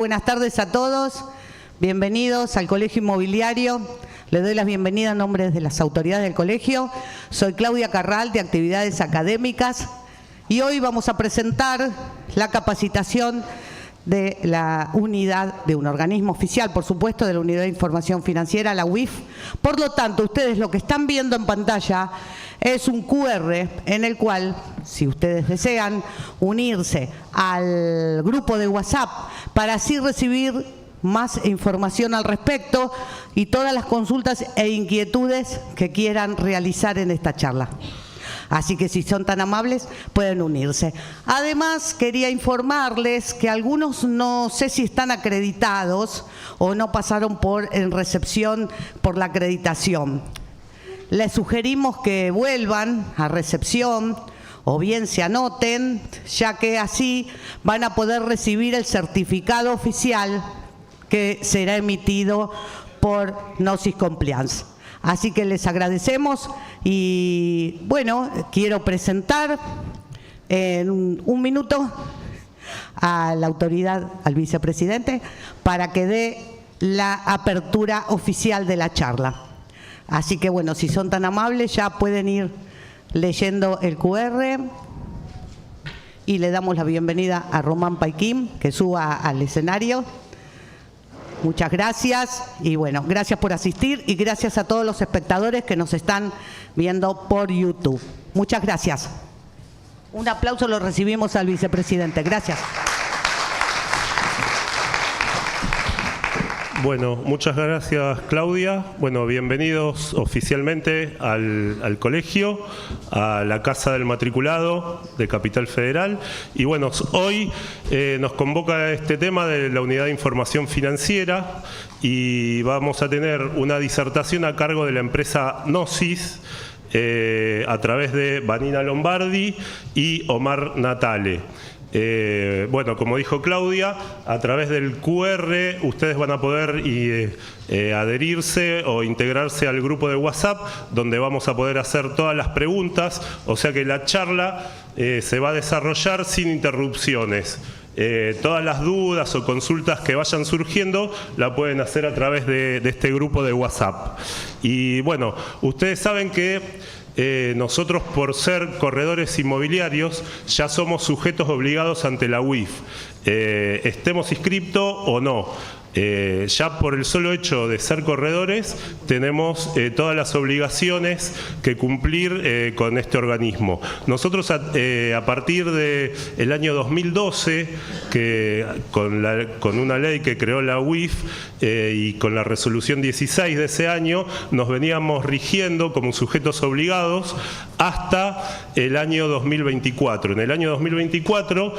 Buenas tardes a todos, bienvenidos al Colegio Inmobiliario. Les doy la bienvenida en nombre de las autoridades del colegio. Soy Claudia Carral, de Actividades Académicas, y hoy vamos a presentar la capacitación de la unidad de un organismo oficial, por supuesto, de la Unidad de Información Financiera, la UIF. Por lo tanto, ustedes lo que están viendo en pantalla es un QR en el cual, si ustedes desean unirse al grupo de WhatsApp para así recibir más información al respecto y todas las consultas e inquietudes que quieran realizar en esta charla. Así que si son tan amables, pueden unirse. Además, quería informarles que algunos no sé si están acreditados o no pasaron en recepción por la acreditación. Les sugerimos que vuelvan a recepción o bien se anoten, ya que así van a poder recibir el certificado oficial que será emitido por Gnosis Compliance. Así que les agradecemos y bueno, quiero presentar en un minuto a la autoridad, al vicepresidente, para que dé la apertura oficial de la charla. Así que bueno, si son tan amables ya pueden ir leyendo el QR y le damos la bienvenida a Román Paiquín, que suba al escenario. Muchas gracias y bueno, gracias por asistir y gracias a todos los espectadores que nos están viendo por YouTube. Muchas gracias. Un aplauso lo recibimos al vicepresidente. Gracias. Bueno, muchas gracias, Claudia. Bueno, bienvenidos oficialmente al colegio, a la Casa del Matriculado de Capital Federal. Y bueno, hoy nos convoca este tema de la Unidad de Información Financiera y vamos a tener una disertación a cargo de la empresa Gnosis a través de Vanina Lombardi y Omar Natale. Bueno, como dijo Claudia, a través del QR ustedes van a poder adherirse o integrarse al grupo de WhatsApp, donde vamos a poder hacer todas las preguntas, o sea que la charla se va a desarrollar sin interrupciones. Todas las dudas o consultas que vayan surgiendo la pueden hacer a través de este grupo de WhatsApp. Y bueno, ustedes saben que nosotros, por ser corredores inmobiliarios, ya somos sujetos obligados ante la UIF, estemos inscriptos o no. Ya por el solo hecho de ser corredores tenemos todas las obligaciones que cumplir con este organismo. Nosotros a partir del año 2012, que con una ley que creó la UIF y con la resolución 16 de ese año, nos veníamos rigiendo como sujetos obligados hasta el año 2024. En el año 2024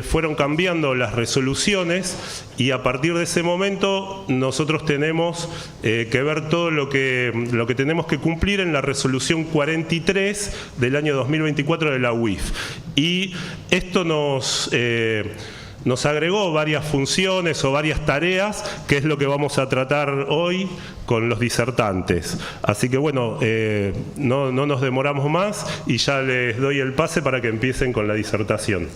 fueron cambiando las resoluciones y a partir de ese momento nosotros tenemos que ver todo lo que tenemos que cumplir en la resolución 43 del año 2024 de la UIF. Y esto nos agregó varias funciones o varias tareas, que es lo que vamos a tratar hoy con los disertantes. Así que bueno, no nos demoramos más y ya les doy el pase para que empiecen con la disertación.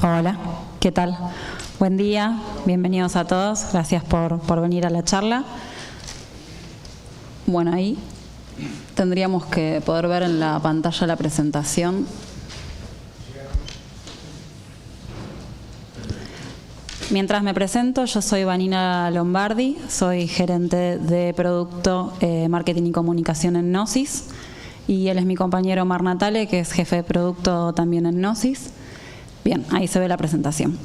Hola, ¿qué tal? Buen día, bienvenidos a todos, gracias por venir a la charla. Bueno, ahí tendríamos que poder ver en la pantalla la presentación. Mientras me presento, yo soy Vanina Lombardi, soy gerente de Producto, Marketing y Comunicación en Gnosis, y él es mi compañero Omar Natale, que es jefe de Producto también en Gnosis. Bien, ahí se ve la presentación.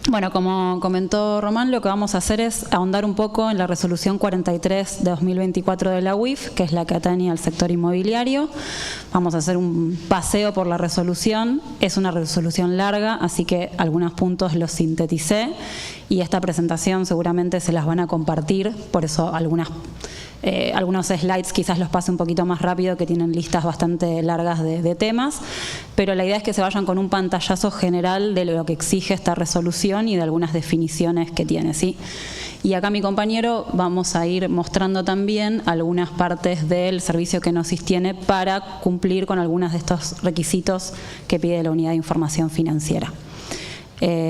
Bueno, como comentó Román, lo que vamos a hacer es ahondar un poco en la resolución 43 de 2024 de la UIF, que es la que atañe al sector inmobiliario. Vamos a hacer un paseo por la resolución. Es una resolución larga, así que algunos puntos los sinteticé y esta presentación seguramente se las van a compartir, por eso algunas Algunos slides quizás los pase un poquito más rápido, que tienen listas bastante largas de temas, pero la idea es que se vayan con un pantallazo general de lo que exige esta resolución y de algunas definiciones que tiene, ¿sí? Y acá mi compañero vamos a ir mostrando también algunas partes del servicio que Gnosis tiene para cumplir con algunos de estos requisitos que pide la Unidad de Información Financiera.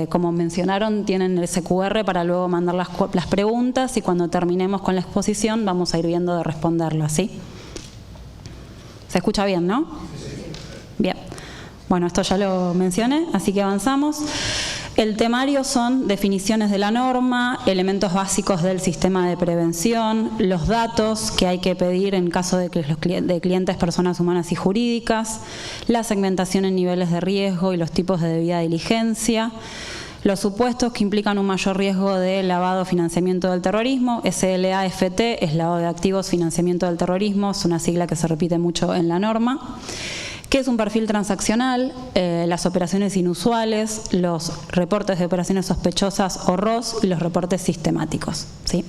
Como mencionaron, tienen el SQR para luego mandar las preguntas, y cuando terminemos con la exposición vamos a ir viendo de responderlas, ¿sí? ¿Se escucha bien, no? Bien. Bueno, esto ya lo mencioné, así que avanzamos. El temario son definiciones de la norma, elementos básicos del sistema de prevención, los datos que hay que pedir en caso de que de clientes, personas humanas y jurídicas, la segmentación en niveles de riesgo y los tipos de debida diligencia, los supuestos que implican un mayor riesgo de lavado o financiamiento del terrorismo. SLAFT es lavado de activos, financiamiento del terrorismo, es una sigla que se repite mucho en la norma. ¿Qué es un perfil transaccional? Las operaciones inusuales, los reportes de operaciones sospechosas o ROS y los reportes sistemáticos, ¿sí?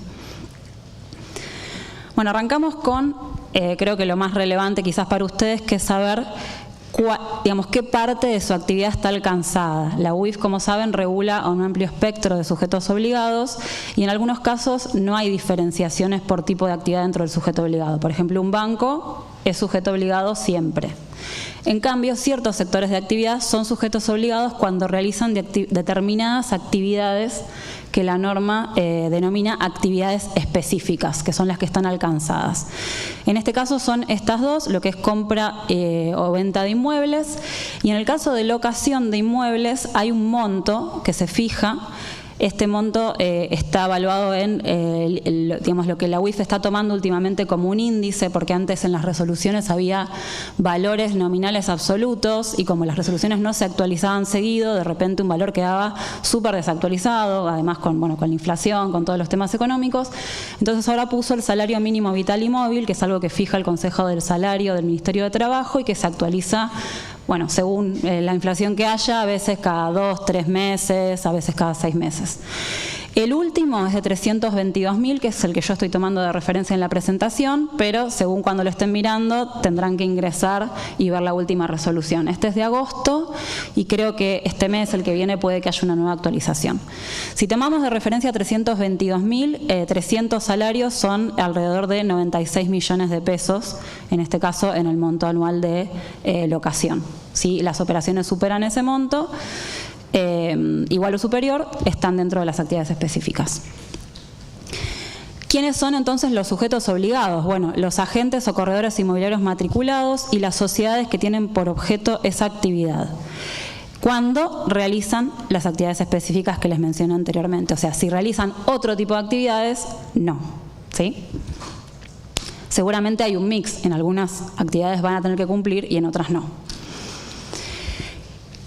Bueno, arrancamos con, creo que lo más relevante quizás para ustedes, que es saber qué parte de su actividad está alcanzada. La UIF, como saben, regula a un amplio espectro de sujetos obligados, y en algunos casos no hay diferenciaciones por tipo de actividad dentro del sujeto obligado. Por ejemplo, un banco es sujeto obligado siempre. En cambio, ciertos sectores de actividad son sujetos obligados cuando realizan determinadas actividades que la norma denomina actividades específicas, que son las que están alcanzadas. En este caso son estas dos, lo que es compra o venta de inmuebles, y en el caso de locación de inmuebles hay un monto que se fija. Este monto está evaluado en digamos, lo que la UIF está tomando últimamente como un índice, porque antes en las resoluciones había valores nominales absolutos, y como las resoluciones no se actualizaban seguido, de repente un valor quedaba súper desactualizado, además con la inflación, con todos los temas económicos. Entonces ahora puso el salario mínimo vital y móvil, que es algo que fija el Consejo del Salario del Ministerio de Trabajo y que se actualiza, bueno, según la inflación que haya, a veces cada 2, 3 meses, a veces cada 6 meses. El último es de 322.000, que es el que yo estoy tomando de referencia en la presentación, pero según cuando lo estén mirando tendrán que ingresar y ver la última resolución. Este es de agosto y creo que este mes, el que viene, puede que haya una nueva actualización. Si tomamos de referencia 322.000, 300 salarios son alrededor de 96 millones de pesos, en este caso en el monto anual de locación. Si las operaciones superan ese monto, igual o superior, están dentro de las actividades específicas. ¿Quiénes son entonces los sujetos obligados? Bueno, los agentes o corredores inmobiliarios matriculados y las sociedades que tienen por objeto esa actividad, cuando realizan las actividades específicas que les mencioné anteriormente. O sea, si realizan otro tipo de actividades, no, ¿sí? Seguramente hay un mix, en algunas actividades van a tener que cumplir y en otras no.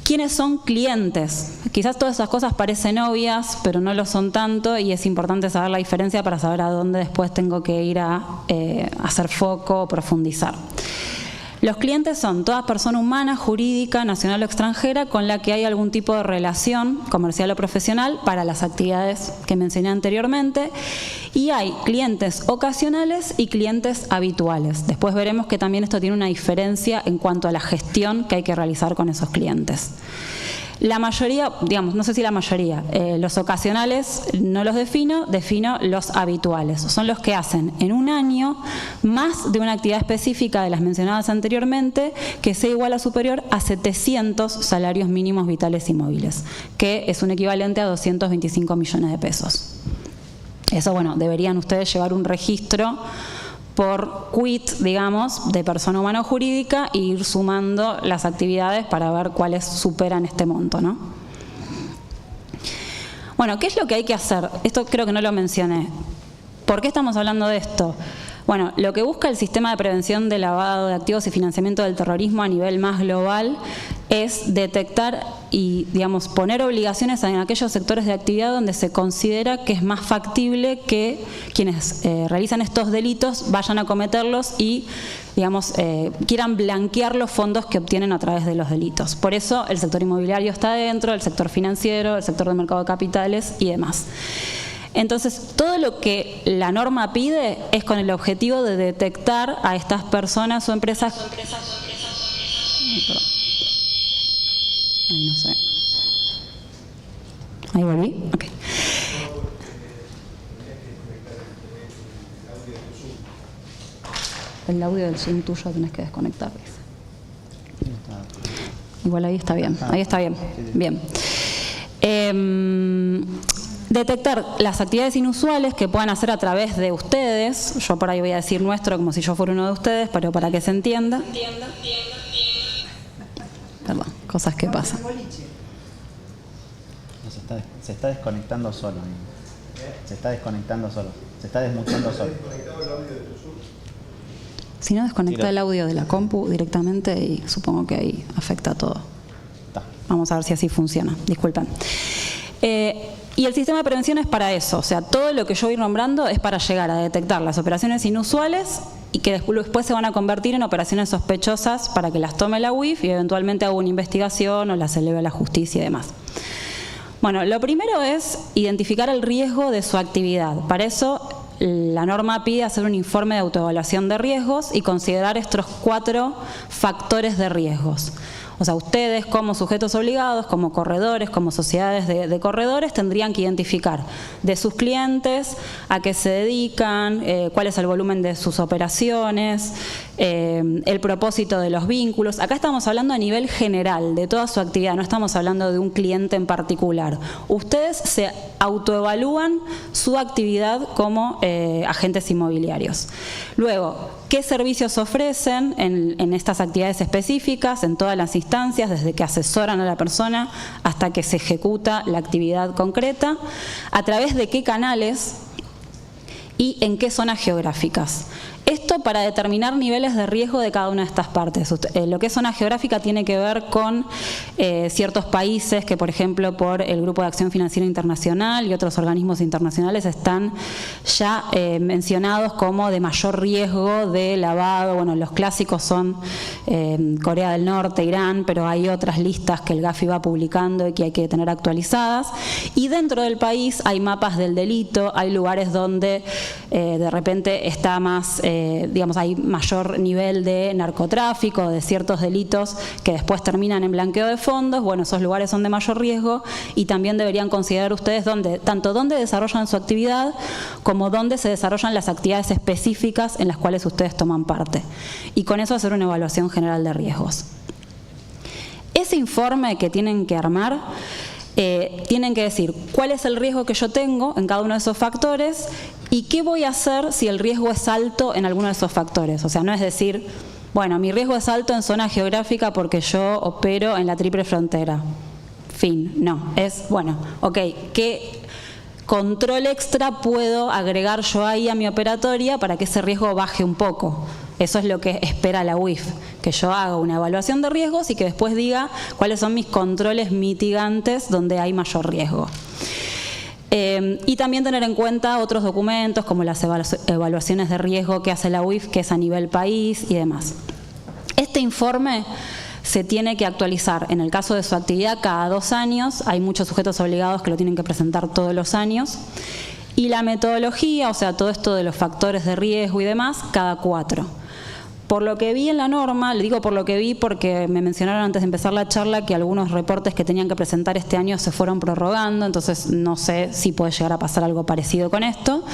¿Quiénes son clientes? Quizás todas esas cosas parecen obvias, pero no lo son tanto, y es importante saber la diferencia para saber a dónde después tengo que ir a hacer foco o profundizar. Los clientes son toda persona humana, jurídica, nacional o extranjera con la que hay algún tipo de relación comercial o profesional para las actividades que mencioné anteriormente, y hay clientes ocasionales y clientes habituales. Después veremos que también esto tiene una diferencia en cuanto a la gestión que hay que realizar con esos clientes. La mayoría, digamos, no sé si la mayoría, los ocasionales no los defino los habituales. Son los que hacen en un año más de una actividad específica de las mencionadas anteriormente que sea igual o superior a 700 salarios mínimos vitales y móviles, que es un equivalente a 225 millones de pesos. Eso, bueno, deberían ustedes llevar un registro por quit, digamos, de persona humana o jurídica, e ir sumando las actividades para ver cuáles superan este monto, ¿no? Bueno, ¿qué es lo que hay que hacer? Esto creo que no lo mencioné. ¿Por qué estamos hablando de esto? Bueno, lo que busca el sistema de prevención de lavado de activos y financiamiento del terrorismo a nivel más global es detectar y, digamos, poner obligaciones en aquellos sectores de actividad donde se considera que es más factible que quienes realizan estos delitos vayan a cometerlos y, digamos, quieran blanquear los fondos que obtienen a través de los delitos. Por eso el sector inmobiliario está dentro, el sector financiero, el sector del mercado de capitales y demás. Entonces, todo lo que la norma pide es con el objetivo de detectar a estas personas o empresas. Ay, perdón. Ay, no sé. Ahí volví. Ok. El audio del Zoom tuyo tenés que desconectar. Igual ahí está bien. Ahí está bien. Bien. Detectar las actividades inusuales que puedan hacer a través de ustedes. Yo por ahí voy a decir nuestro como si yo fuera uno de ustedes, pero para que se entienda. Perdón, cosas que pasan. Se está desconectando solo. Se está desconectando solo. Se está desmuteando solo. Si no, desconecta el audio de la compu directamente y supongo que ahí afecta a todo. Vamos a ver si así funciona. Disculpen. Y el sistema de prevención es para eso. O sea, todo lo que yo voy nombrando es para llegar a detectar las operaciones inusuales y que después se van a convertir en operaciones sospechosas para que las tome la UIF y eventualmente haga una investigación o las eleve a la justicia y demás. Bueno, lo primero es identificar el riesgo de su actividad. Para eso, la norma pide hacer un informe de autoevaluación de riesgos y considerar estos 4 factores de riesgos. O sea, ustedes como sujetos obligados, como corredores, como sociedades de corredores, tendrían que identificar de sus clientes, a qué se dedican, cuál es el volumen de sus operaciones, el propósito de los vínculos. Acá estamos hablando a nivel general de toda su actividad, no estamos hablando de un cliente en particular. Ustedes se autoevalúan su actividad como agentes inmobiliarios. Luego, ¿qué servicios ofrecen en estas actividades específicas, en todas las instancias, desde que asesoran a la persona hasta que se ejecuta la actividad concreta? ¿A través de qué canales y en qué zonas geográficas? Esto para determinar niveles de riesgo de cada una de estas partes. Lo que es zona geográfica tiene que ver con ciertos países que, por ejemplo, por el Grupo de Acción Financiera Internacional y otros organismos internacionales están ya mencionados como de mayor riesgo de lavado. Bueno, los clásicos son Corea del Norte, Irán, pero hay otras listas que el GAFI va publicando y que hay que tener actualizadas. Y dentro del país hay mapas del delito, hay lugares donde de repente está más... digamos, hay mayor nivel de narcotráfico, de ciertos delitos que después terminan en blanqueo de fondos. Bueno, esos lugares son de mayor riesgo y también deberían considerar ustedes tanto dónde desarrollan su actividad como dónde se desarrollan las actividades específicas en las cuales ustedes toman parte. Y con eso hacer una evaluación general de riesgos. Ese informe que tienen que armar, tienen que decir cuál es el riesgo que yo tengo en cada uno de esos factores y qué voy a hacer si el riesgo es alto en alguno de esos factores. O sea, no es decir, bueno, mi riesgo es alto en zona geográfica porque yo opero en la triple frontera. Fin. No, es, bueno, ok, ¿qué control extra puedo agregar yo ahí a mi operatoria para que ese riesgo baje un poco? Eso es lo que espera la UIF, que yo haga una evaluación de riesgos y que después diga cuáles son mis controles mitigantes donde hay mayor riesgo. Y también tener en cuenta otros documentos como las evaluaciones de riesgo que hace la UIF, que es a nivel país y demás. Este informe se tiene que actualizar en el caso de su actividad cada 2 años. Hay muchos sujetos obligados que lo tienen que presentar todos los años. Y la metodología, o sea, todo esto de los factores de riesgo y demás, cada 4. Por lo que vi en la norma, le digo por lo que vi porque me mencionaron antes de empezar la charla que algunos reportes que tenían que presentar este año se fueron prorrogando, entonces no sé si puede llegar a pasar algo parecido con esto.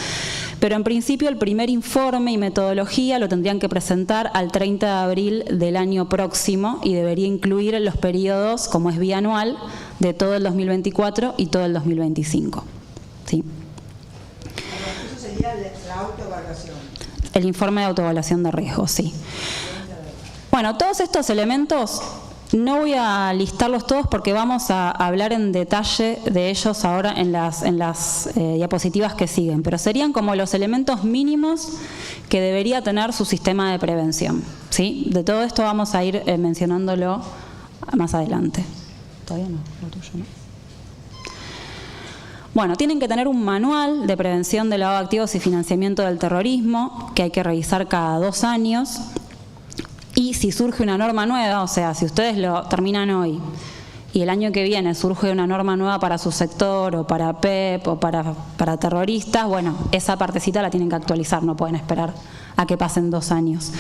Pero en principio el primer informe y metodología lo tendrían que presentar al 30 de abril del año próximo y debería incluir en los periodos, como es bianual, de todo el 2024 y todo el 2025. ¿Sí? Eso sería la autoevaluación. El informe de autoevaluación de riesgos, sí. Bueno, todos estos elementos no voy a listarlos todos porque vamos a hablar en detalle de ellos ahora en las diapositivas que siguen, pero serían como los elementos mínimos que debería tener su sistema de prevención, ¿sí? De todo esto vamos a ir mencionándolo más adelante. ¿Todavía no? ¿Lo tuyo no? Bueno, tienen que tener un manual de prevención de lavado de activos y financiamiento del terrorismo que hay que revisar cada 2 años. Y si surge una norma nueva, o sea, si ustedes lo terminan hoy y el año que viene surge una norma nueva para su sector o para PEP o para terroristas, bueno, esa partecita la tienen que actualizar, no pueden esperar a que pasen 2 años.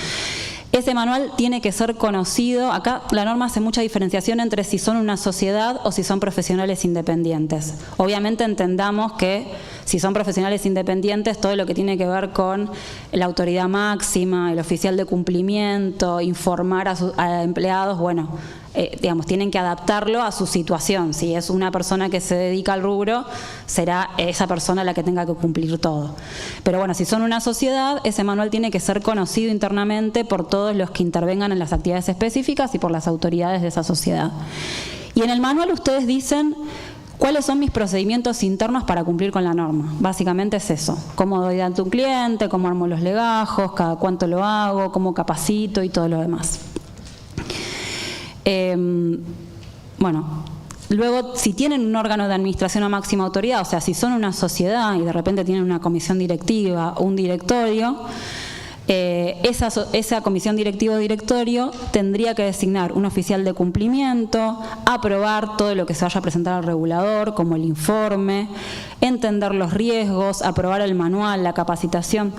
Ese manual tiene que ser conocido. Acá la norma hace mucha diferenciación entre si son una sociedad o si son profesionales independientes. Obviamente entendamos que si son profesionales independientes, todo lo que tiene que ver con la autoridad máxima, el oficial de cumplimiento, informar a empleados, bueno, digamos, tienen que adaptarlo a su situación. Si es una persona que se dedica al rubro, será esa persona la que tenga que cumplir todo. Pero bueno, si son una sociedad, ese manual tiene que ser conocido internamente por todos los que intervengan en las actividades específicas y por las autoridades de esa sociedad. Y en el manual ustedes dicen cuáles son mis procedimientos internos para cumplir con la norma. Básicamente es eso: cómo doy de alta a un cliente, cómo armo los legajos, cada cuánto lo hago, cómo capacito y todo lo demás. Bueno, luego, si tienen un órgano de administración o máxima autoridad, o sea, si son una sociedad y de repente tienen una comisión directiva o un directorio, esa comisión directiva o directorio tendría que designar un oficial de cumplimiento, aprobar todo lo que se vaya a presentar al regulador, como el informe, entender los riesgos, aprobar el manual, la capacitación.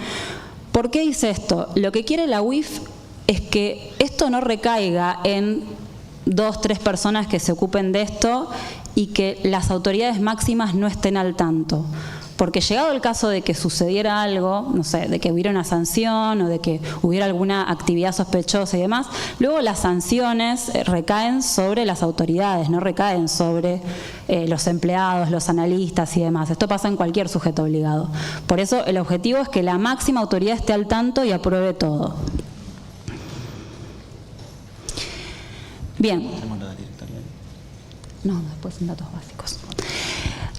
¿Por qué dice esto? Lo que quiere la UIF es que esto no recaiga en 2, 3 personas que se ocupen de esto y que las autoridades máximas no estén al tanto. Porque llegado el caso de que sucediera algo, no sé, de que hubiera una sanción o de que hubiera alguna actividad sospechosa y demás, luego las sanciones recaen sobre las autoridades, no recaen sobre los empleados, los analistas y demás. Esto pasa en cualquier sujeto obligado. Por eso el objetivo es que la máxima autoridad esté al tanto y apruebe todo. Bien. No, después en datos básicos.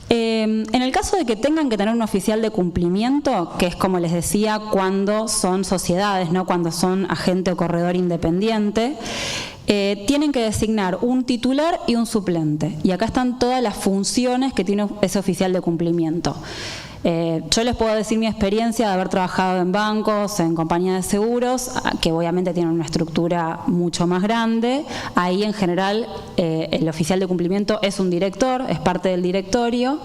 En el caso de que tengan que tener un oficial de cumplimiento, que es como les decía, cuando son sociedades, no cuando son agente o corredor independiente, tienen que designar un titular y un suplente. Y acá están todas las funciones que tiene ese oficial de cumplimiento. Yo les puedo decir mi experiencia de haber trabajado en bancos, en compañías de seguros, que obviamente tienen una estructura mucho más grande. Ahí en general el oficial de cumplimiento es un director, es parte del directorio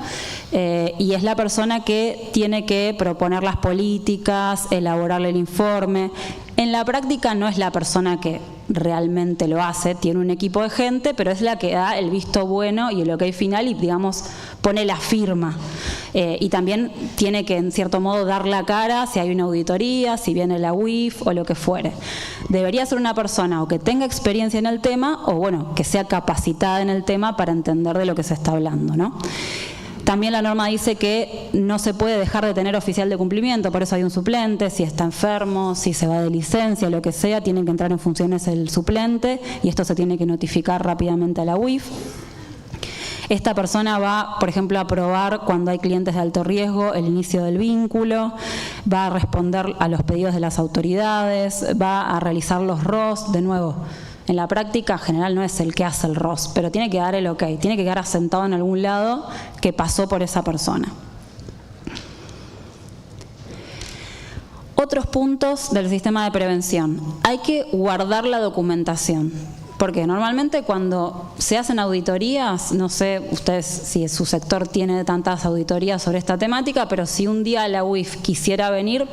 y es la persona que tiene que proponer las políticas, elaborarle el informe. En la práctica no es la persona que realmente lo hace, tiene un equipo de gente, pero es la que da el visto bueno y el ok final y, digamos, pone la firma. Y también tiene que, en cierto modo, dar la cara si hay una auditoría, si viene la UIF o lo que fuere. Debería ser una persona o que tenga experiencia en el tema o, bueno, que sea capacitada en el tema para entender de lo que se está hablando, ¿no? También la norma dice que no se puede dejar de tener oficial de cumplimiento, por eso hay un suplente, si está enfermo, si se va de licencia, lo que sea, tiene que entrar en funciones el suplente y esto se tiene que notificar rápidamente a la UIF. Esta persona va, por ejemplo, a aprobar cuando hay clientes de alto riesgo el inicio del vínculo, va a responder a los pedidos de las autoridades, va a realizar los ROS, de nuevo. En la práctica general no es el que hace el ROS, pero tiene que dar el ok, tiene que quedar asentado en algún lado que pasó por esa persona. Otros puntos del sistema de prevención. Hay que guardar la documentación. Porque normalmente cuando se hacen auditorías, no sé ustedes si su sector tiene tantas auditorías sobre esta temática, pero si un día la UIF quisiera venir,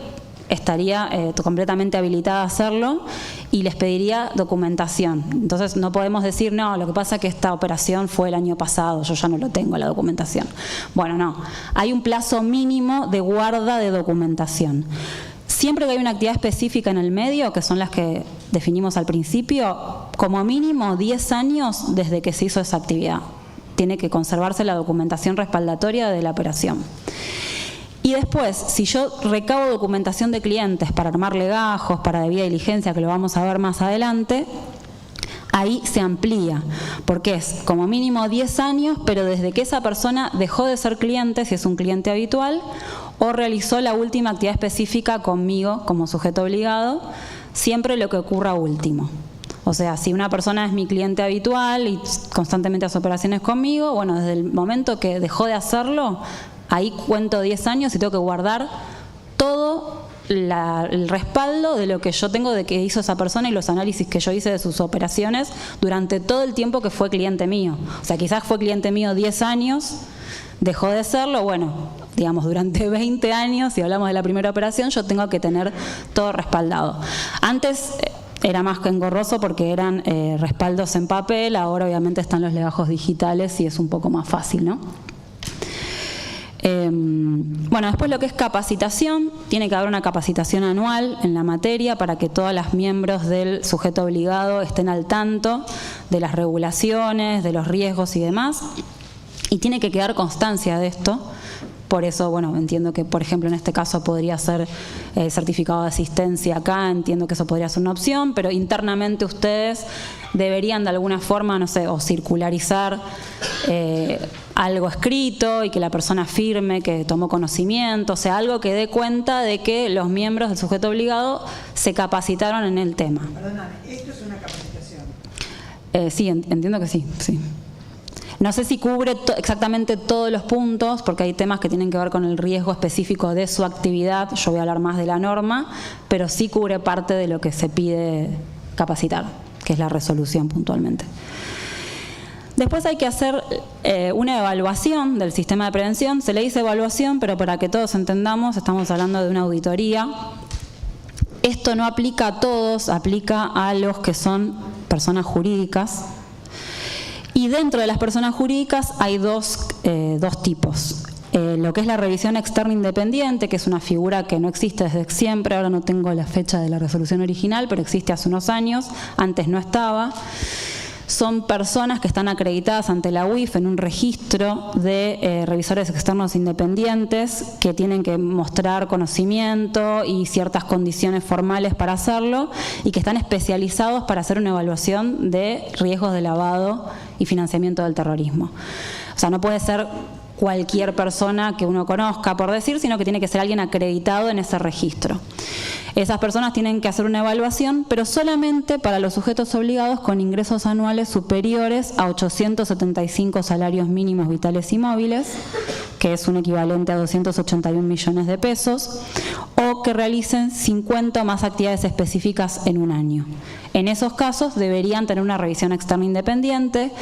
estaría completamente habilitada a hacerlo y les pediría documentación. Entonces no podemos decir, no, lo que pasa es que esta operación fue el año pasado, yo ya no lo tengo la documentación. Bueno, no, hay un plazo mínimo de guarda de documentación. Siempre que hay una actividad específica en el medio, que son las que definimos al principio, como mínimo 10 años desde que se hizo esa actividad. Tiene que conservarse la documentación respaldatoria de la operación. Y después, si yo recabo documentación de clientes para armar legajos, para debida diligencia, que lo vamos a ver más adelante, ahí se amplía, porque es como mínimo 10 años, pero desde que esa persona dejó de ser cliente, si es un cliente habitual, o realizó la última actividad específica conmigo como sujeto obligado, siempre lo que ocurra último. O sea, si una persona es mi cliente habitual y constantemente hace operaciones conmigo, bueno, desde el momento que dejó de hacerlo, ahí cuento 10 años y tengo que guardar todo el respaldo de lo que yo tengo de que hizo esa persona y los análisis que yo hice de sus operaciones durante todo el tiempo que fue cliente mío. O sea, quizás fue cliente mío 10 años, dejó de serlo, bueno, digamos, durante 20 años, si hablamos de la primera operación, yo tengo que tener todo respaldado. Antes era más que engorroso porque eran respaldos en papel, ahora obviamente están los legajos digitales y es un poco más fácil, ¿no? Bueno, después lo que es capacitación, tiene que haber una capacitación anual en la materia para que todos los miembros del sujeto obligado estén al tanto de las regulaciones, de los riesgos y demás, y tiene que quedar constancia de esto. Por eso, bueno, entiendo que, por ejemplo, en este caso podría ser certificado de asistencia acá, entiendo que eso podría ser una opción, pero internamente ustedes deberían de alguna forma, no sé, o circularizar algo escrito y que la persona firme que tomó conocimiento, o sea, algo que dé cuenta de que los miembros del sujeto obligado se capacitaron en el tema. Perdóname, ¿esto es una capacitación? Sí, entiendo que sí, sí. No sé si cubre exactamente todos los puntos, porque hay temas que tienen que ver con el riesgo específico de su actividad. Yo voy a hablar más de la norma, pero sí cubre parte de lo que se pide capacitar, que es la resolución puntualmente. Después hay que hacer una evaluación del sistema de prevención. Se le dice evaluación, pero para que todos entendamos, estamos hablando de una auditoría. Esto no aplica a todos, aplica a los que son personas jurídicas. Y dentro de las personas jurídicas hay dos tipos. Lo que es la revisión externa independiente, que es una figura que no existe desde siempre, ahora no tengo la fecha de la resolución original, pero existe hace unos años, antes no estaba. Son personas que están acreditadas ante la UIF en un registro de revisores externos independientes que tienen que mostrar conocimiento y ciertas condiciones formales para hacerlo y que están especializados para hacer una evaluación de riesgos de lavado y financiamiento del terrorismo. O sea, no puede ser cualquier persona que uno conozca, por decir, sino que tiene que ser alguien acreditado en ese registro. Esas personas tienen que hacer una evaluación, pero solamente para los sujetos obligados con ingresos anuales superiores a 875 salarios mínimos vitales y móviles, que es un equivalente a 281 millones de pesos, o que realicen 50 o más actividades específicas en un año. En esos casos deberían tener una revisión externa independiente,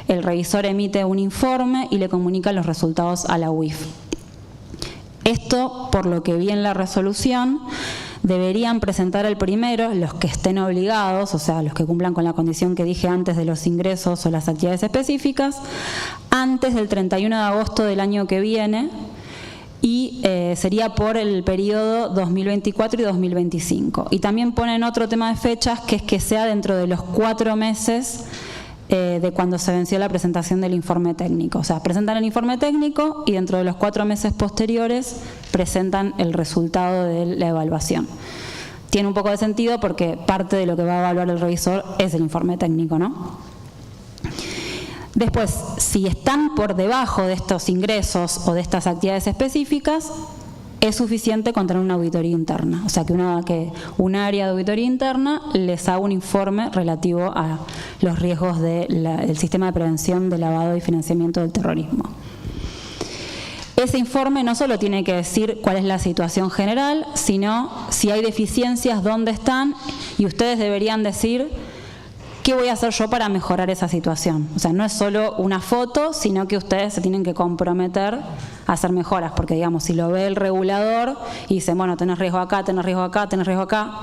el revisor emite un informe y le comunica los resultados a la UIF. Esto, por lo que vi en la resolución, deberían presentar el primero los que estén obligados, o sea, los que cumplan con la condición que dije antes de los ingresos o las actividades específicas, antes del 31 de agosto del año que viene, y sería por el periodo 2024 y 2025. Y también ponen otro tema de fechas, que es que sea dentro de los 4 meses de cuando se venció la presentación del informe técnico. O sea, presentan el informe técnico y dentro de los 4 meses posteriores presentan el resultado de la evaluación. Tiene un poco de sentido porque parte de lo que va a evaluar el revisor es el informe técnico, ¿no? Después, si están por debajo de estos ingresos o de estas actividades específicas, es suficiente con tener una auditoría interna. O sea, que un área de auditoría interna les haga un informe relativo a los riesgos del sistema de prevención de lavado y financiamiento del terrorismo. Ese informe no solo tiene que decir cuál es la situación general, sino si hay deficiencias, dónde están, y ustedes deberían decir ¿qué voy a hacer yo para mejorar esa situación? O sea, no es solo una foto, sino que ustedes se tienen que comprometer a hacer mejoras, porque digamos, si lo ve el regulador y dice, bueno, tenés riesgo acá, tenés riesgo acá, tenés riesgo acá,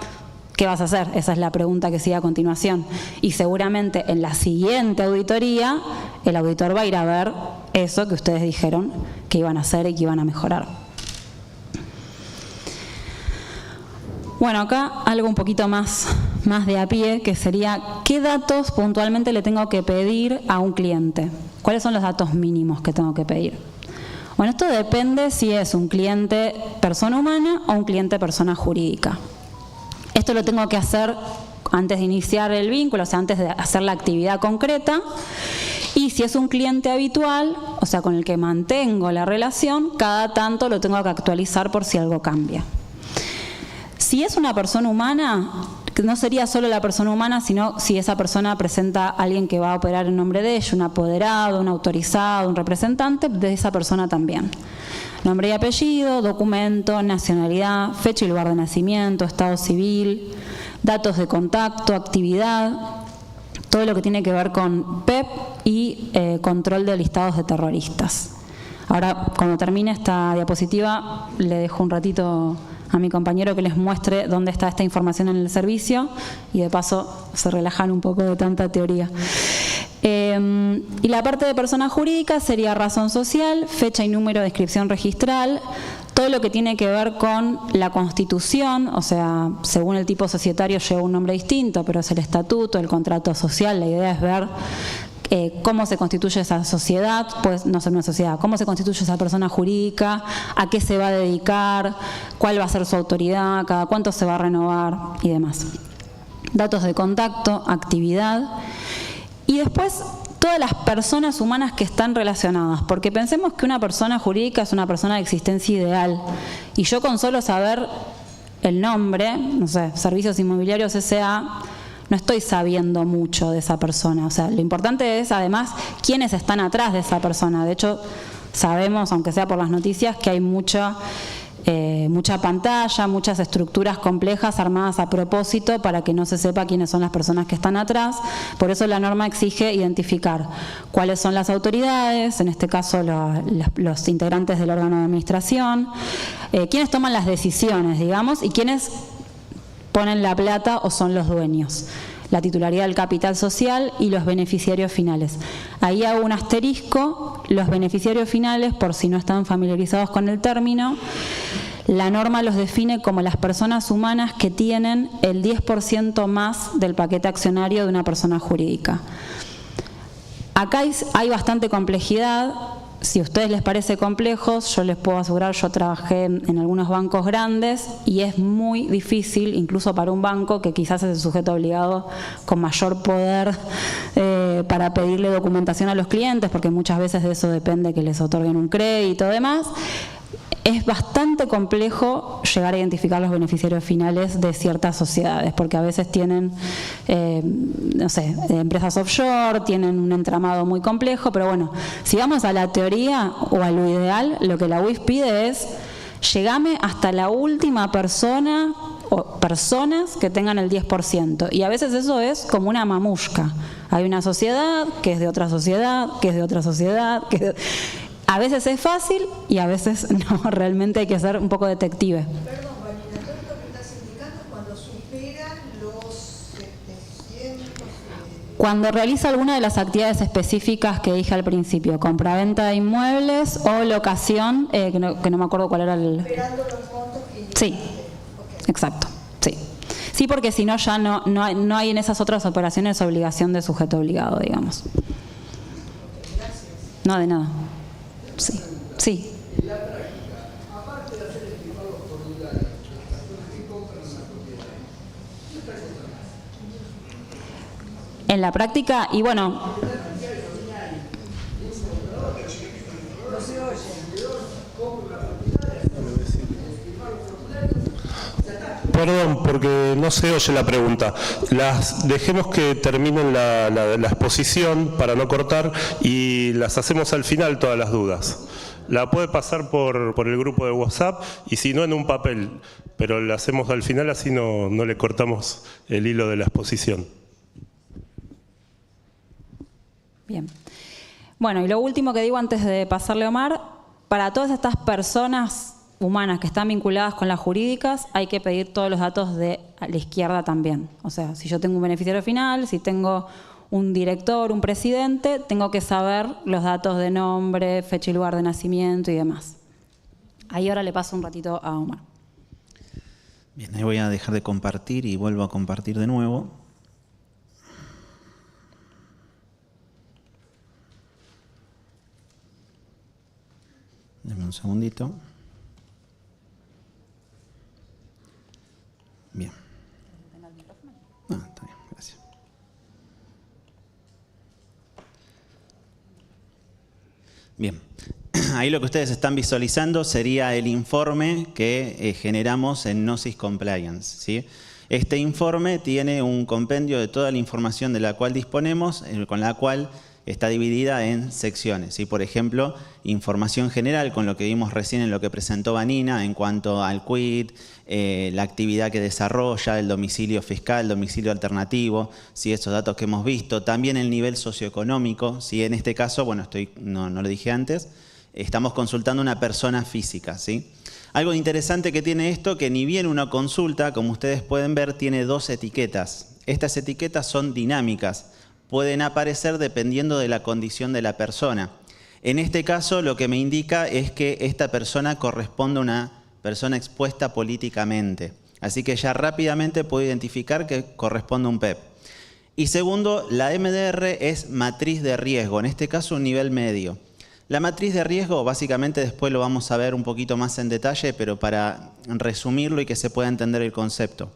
¿qué vas a hacer? Esa es la pregunta que sigue a continuación. Y seguramente en la siguiente auditoría, el auditor va a ir a ver eso que ustedes dijeron que iban a hacer y que iban a mejorar. Bueno, acá algo un poquito más de a pie, que sería, ¿qué datos puntualmente le tengo que pedir a un cliente? ¿Cuáles son los datos mínimos que tengo que pedir? Bueno, esto depende si es un cliente persona humana o un cliente persona jurídica. Esto lo tengo que hacer antes de iniciar el vínculo, o sea, antes de hacer la actividad concreta. Y si es un cliente habitual, o sea, con el que mantengo la relación, cada tanto lo tengo que actualizar por si algo cambia. Si es una persona humana, no sería solo la persona humana, sino si esa persona presenta a alguien que va a operar en nombre de ella, un apoderado, un autorizado, un representante, de esa persona también. nombre y apellido, documento, nacionalidad, fecha y lugar de nacimiento, estado civil, datos de contacto, actividad, todo lo que tiene que ver con PEP y control de listados de terroristas. Ahora, cuando termine esta diapositiva, le dejo un ratito a mi compañero que les muestre dónde está esta información en el servicio y de paso se relajan un poco de tanta teoría. Y la parte de persona jurídica sería razón social, fecha y número de inscripción registral, todo lo que tiene que ver con la constitución, o sea, según el tipo societario lleva un nombre distinto, pero es el estatuto, el contrato social. La idea es ver cómo se constituye esa sociedad, pues no ser una sociedad, cómo se constituye esa persona jurídica, a qué se va a dedicar, cuál va a ser su autoridad, cada cuánto se va a renovar y demás. Datos de contacto, actividad y después todas las personas humanas que están relacionadas, porque pensemos que una persona jurídica es una persona de existencia ideal y yo con solo saber el nombre, no sé, Servicios Inmobiliarios S.A., no estoy sabiendo mucho de esa persona. O sea, lo importante es además quiénes están atrás de esa persona. De hecho, sabemos, aunque sea por las noticias, que hay mucha pantalla, muchas estructuras complejas armadas a propósito para que no se sepa quiénes son las personas que están atrás. Por eso la norma exige identificar cuáles son las autoridades, en este caso los integrantes del órgano de administración, quiénes toman las decisiones, digamos, y quiénes ponen la plata o son los dueños, la titularidad del capital social y los beneficiarios finales. Ahí hago un asterisco, los beneficiarios finales, por si no están familiarizados con el término, la norma los define como las personas humanas que tienen el 10% más del paquete accionario de una persona jurídica. Acá hay bastante complejidad. Si a ustedes les parece complejo, yo les puedo asegurar, yo trabajé en algunos bancos grandes y es muy difícil, incluso para un banco que quizás es el sujeto obligado con mayor poder para pedirle documentación a los clientes, porque muchas veces de eso depende que les otorguen un crédito y demás. Es bastante complejo llegar a identificar los beneficiarios finales de ciertas sociedades, porque a veces tienen, no sé, empresas offshore, tienen un entramado muy complejo, pero bueno, si vamos a la teoría o a lo ideal, lo que la UIF pide es, llegame hasta la última persona o personas que tengan el 10%, y a veces eso es como una mamushka. Hay una sociedad que es de otra sociedad, que es de otra sociedad, que es de... A veces es fácil y a veces no, realmente hay que ser un poco detective. Perdón, Vanina, todo esto que estás indicando es cuando superan los 700... Cuando realiza alguna de las actividades específicas que dije al principio, compraventa de inmuebles o locación, que no me acuerdo cuál era el... Superando los montos que indicaste. Sí, exacto, sí. Sí, porque si no ya no hay en esas otras operaciones obligación de sujeto obligado, digamos. No, de nada. Sí, sí. En la práctica, y bueno... Perdón, porque no se oye la pregunta. Dejemos que terminen la exposición para no cortar y las hacemos al final todas las dudas. La puede pasar por el grupo de WhatsApp y si no en un papel, pero la hacemos al final, así no le cortamos el hilo de la exposición. Bien. Bueno, y lo último que digo antes de pasarle a Omar, para todas estas personas humanas que están vinculadas con las jurídicas, hay que pedir todos los datos de la izquierda también. O sea, si yo tengo un beneficiario final, si tengo un director, un presidente, tengo que saber los datos de nombre, fecha y lugar de nacimiento y demás. Ahí ahora le paso un ratito a Omar. Bien, ahí voy a dejar de compartir y vuelvo a compartir de nuevo. Deme un segundito. Bien. Está bien, gracias. Bien. Ahí lo que ustedes están visualizando sería el informe que generamos en Gnosis Compliance, ¿sí? Este informe tiene un compendio de toda la información de la cual disponemos, con la cual está dividida en secciones. ¿Sí? Por ejemplo, información general, con lo que vimos recién en lo que presentó Vanina en cuanto al quit, la actividad que desarrolla, el domicilio fiscal, domicilio alternativo, ¿sí? Esos datos que hemos visto. También el nivel socioeconómico, ¿sí? En este caso, bueno, no lo dije antes, estamos consultando una persona física, ¿sí? Algo interesante que tiene esto, que ni bien uno consulta, como ustedes pueden ver, tiene dos etiquetas. Estas etiquetas son dinámicas. Pueden aparecer dependiendo de la condición de la persona. En este caso, lo que me indica es que esta persona corresponde a una persona expuesta políticamente. Así que ya rápidamente puedo identificar que corresponde a un PEP. Y segundo, la MDR es matriz de riesgo, en este caso un nivel medio. La matriz de riesgo, básicamente después lo vamos a ver un poquito más en detalle, pero para resumirlo y que se pueda entender el concepto.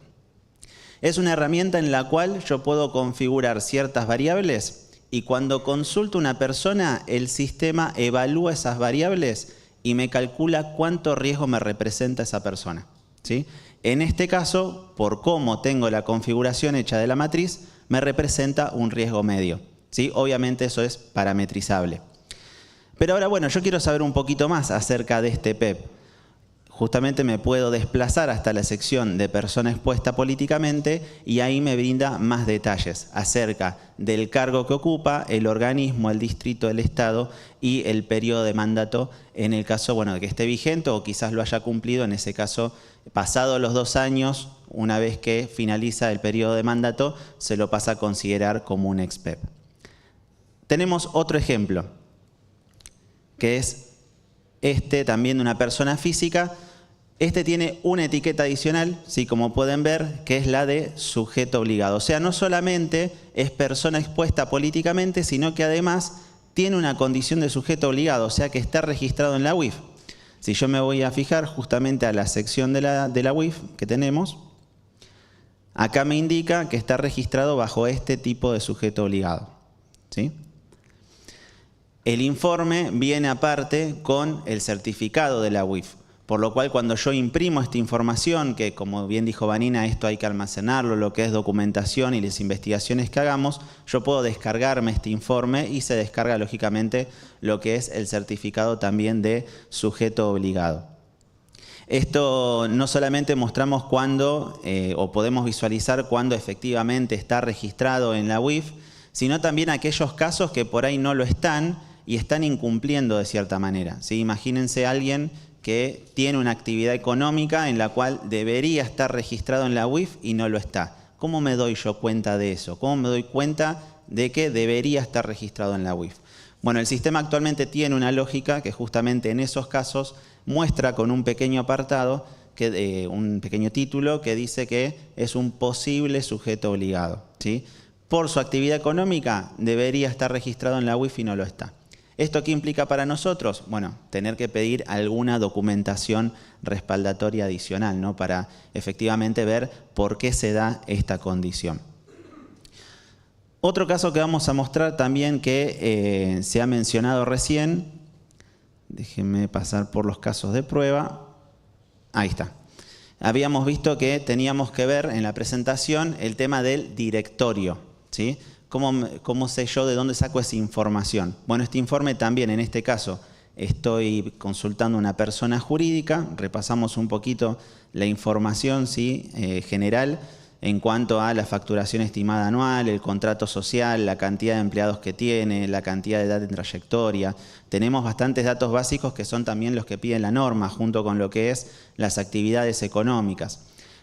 Es una herramienta en la cual yo puedo configurar ciertas variables y cuando consulto a una persona, el sistema evalúa esas variables y me calcula cuánto riesgo me representa esa persona, ¿sí? En este caso, por cómo tengo la configuración hecha de la matriz, me representa un riesgo medio, ¿sí? Obviamente eso es parametrizable. Pero ahora, bueno, yo quiero saber un poquito más acerca de este PEP. Justamente me puedo desplazar hasta la sección de persona expuesta políticamente y ahí me brinda más detalles acerca del cargo que ocupa, el organismo, el distrito, el estado y el periodo de mandato en el caso, bueno, de que esté vigente o quizás lo haya cumplido, en ese caso, pasados los 2 años, una vez que finaliza el periodo de mandato, se lo pasa a considerar como un ex-PEP. Tenemos otro ejemplo, que es este también de una persona física. Este tiene una etiqueta adicional, ¿sí? Como pueden ver, que es la de sujeto obligado. O sea, no solamente es persona expuesta políticamente, sino que además tiene una condición de sujeto obligado, o sea que está registrado en la UIF. Si yo me voy a fijar justamente a la sección de la UIF que tenemos, acá me indica que está registrado bajo este tipo de sujeto obligado, ¿sí? El informe viene aparte con el certificado de la UIF, por lo cual cuando yo imprimo esta información, que como bien dijo Vanina, esto hay que almacenarlo, lo que es documentación y las investigaciones que hagamos, yo puedo descargarme este informe y se descarga lógicamente lo que es el certificado también de sujeto obligado. Esto no solamente mostramos cuándo o podemos visualizar cuándo efectivamente está registrado en la UIF, sino también aquellos casos que por ahí no lo están y están incumpliendo de cierta manera, ¿sí? Imagínense a alguien que tiene una actividad económica en la cual debería estar registrado en la UIF y no lo está. ¿Cómo me doy yo cuenta de eso? ¿Cómo me doy cuenta de que debería estar registrado en la UIF? Bueno, el sistema actualmente tiene una lógica que justamente en esos casos muestra con un pequeño apartado, un pequeño título que dice que es un posible sujeto obligado, ¿sí? Por su actividad económica debería estar registrado en la UIF y no lo está. ¿Esto qué implica para nosotros? Bueno, tener que pedir alguna documentación respaldatoria adicional, ¿no? Para efectivamente ver por qué se da esta condición. Otro caso que vamos a mostrar también que se ha mencionado recién, déjenme pasar por los casos de prueba, ahí está. Habíamos visto que teníamos que ver en la presentación el tema del directorio, ¿sí? ¿Cómo sé yo de dónde saco esa información? Bueno, este informe también, en este caso, estoy consultando a una persona jurídica, repasamos un poquito la información, ¿sí? General en cuanto a la facturación estimada anual, el contrato social, la cantidad de empleados que tiene, la cantidad de edad en trayectoria. Tenemos bastantes datos básicos que son también los que pide la norma, junto con lo que es las actividades económicas.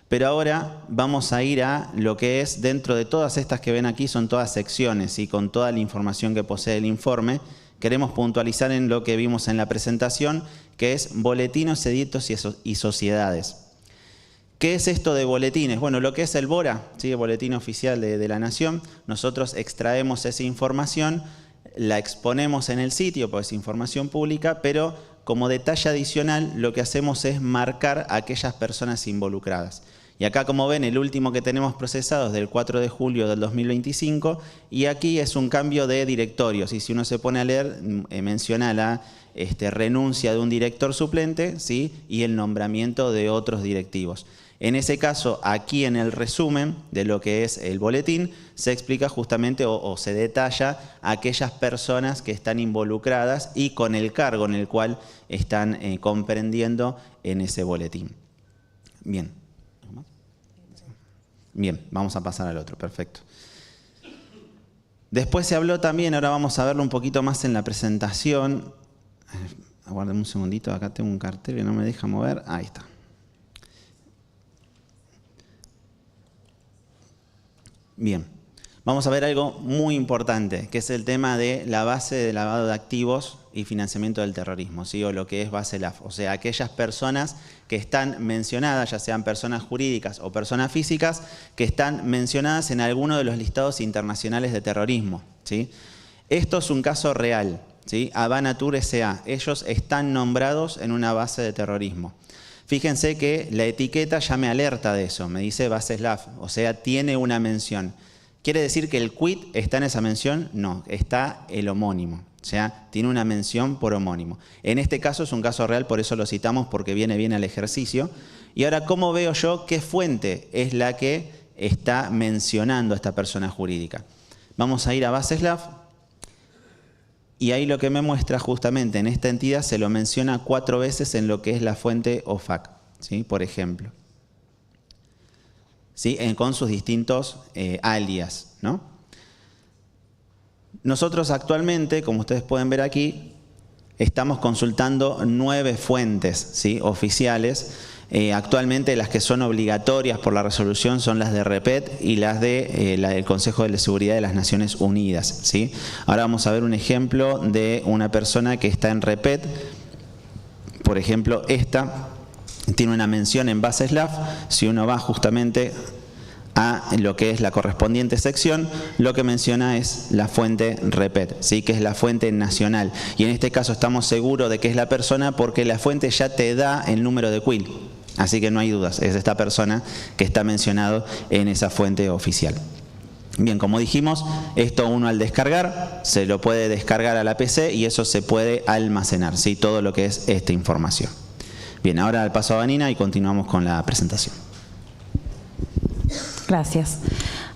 Pero ahora vamos a ir a lo que es, dentro de todas estas que ven aquí, son todas secciones y con toda la información que posee el informe, queremos puntualizar en lo que vimos en la presentación, que es boletines, edictos y sociedades. ¿Qué es esto de boletines? Bueno, lo que es el BORA, ¿sí? El Boletín Oficial de la Nación, nosotros extraemos esa información, la exponemos en el sitio, porque es información pública, pero como detalle adicional lo que hacemos es marcar a aquellas personas involucradas. Y acá, como ven, el último que tenemos procesado es del 4 de julio del 2025 y aquí es un cambio de directorios. Y si uno se pone a leer, menciona la renuncia de un director suplente, ¿sí? Y el nombramiento de otros directivos. En ese caso, aquí en el resumen de lo que es el boletín, se explica justamente o se detalla a aquellas personas que están involucradas y con el cargo en el cual están comprendiendo en ese boletín. Bien. Bien, vamos a pasar al otro, perfecto. Después se habló también, ahora vamos a verlo un poquito más en la presentación. Aguarden un segundito, acá tengo un cartel que no me deja mover. Ahí está. Bien, vamos a ver algo muy importante, que es el tema de la base de lavado de activos y financiamiento del terrorismo, ¿sí? O lo que es base LAF, o sea, aquellas personas que están mencionadas, ya sean personas jurídicas o personas físicas, que están mencionadas en alguno de los listados internacionales de terrorismo, ¿sí? Esto es un caso real, ¿sí? Habana Tour S.A., ellos están nombrados en una base de terrorismo. Fíjense que la etiqueta ya me alerta de eso, me dice base LAF, o sea, tiene una mención. ¿Quiere decir que el quit está en esa mención? No, está el homónimo, o sea, tiene una mención por homónimo. En este caso es un caso real, por eso lo citamos, porque viene bien al ejercicio. Y ahora, ¿cómo veo yo qué fuente es la que está mencionando a esta persona jurídica? Vamos a ir a bases LAF. Y ahí lo que me muestra justamente en esta entidad se lo menciona 4 veces en lo que es la fuente OFAC, ¿sí? Por ejemplo, ¿sí? Con sus distintos alias, ¿no? Nosotros actualmente, como ustedes pueden ver aquí, estamos consultando 9 fuentes, ¿sí? Oficiales. Actualmente las que son obligatorias por la resolución son las de REPET y las de la del Consejo de Seguridad de las Naciones Unidas, ¿sí? Ahora vamos a ver un ejemplo de una persona que está en REPET. Por ejemplo, esta tiene una mención en bases LAF. Si uno va justamente a lo que es la correspondiente sección, lo que menciona es la fuente REPET, ¿sí? Que es la fuente nacional. Y en este caso estamos seguros de que es la persona porque la fuente ya te da el número de quill. Así que no hay dudas, es esta persona que está mencionado en esa fuente oficial. Bien, como dijimos, esto uno al descargar, se lo puede descargar a la PC y eso se puede almacenar, ¿sí? Todo lo que es esta información. Bien, ahora al paso a Vanina y continuamos con la presentación. Gracias.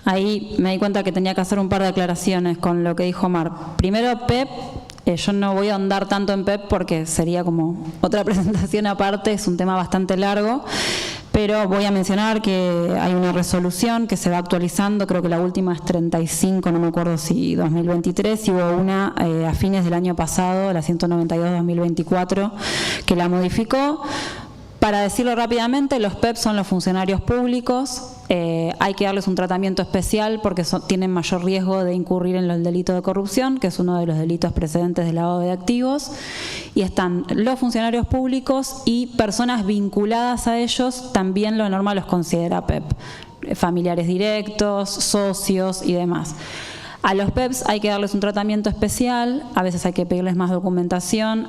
Ahí me di cuenta que tenía que hacer un par de aclaraciones con lo que dijo Omar. Primero, PEP. Yo no voy a ahondar tanto en PEP porque sería como otra presentación aparte, es un tema bastante largo, pero voy a mencionar que hay una resolución que se va actualizando, creo que la última es 35, no me acuerdo si 2023, y hubo una a fines del año pasado, la 192-2024, que la modificó. Para decirlo rápidamente, los PEP son los funcionarios públicos, hay que darles un tratamiento especial porque tienen mayor riesgo de incurrir en el delito de corrupción, que es uno de los delitos precedentes del lavado de activos, y están los funcionarios públicos y personas vinculadas a ellos, también la norma los considera PEP, familiares directos, socios y demás. A los PEPs hay que darles un tratamiento especial, a veces hay que pedirles más documentación,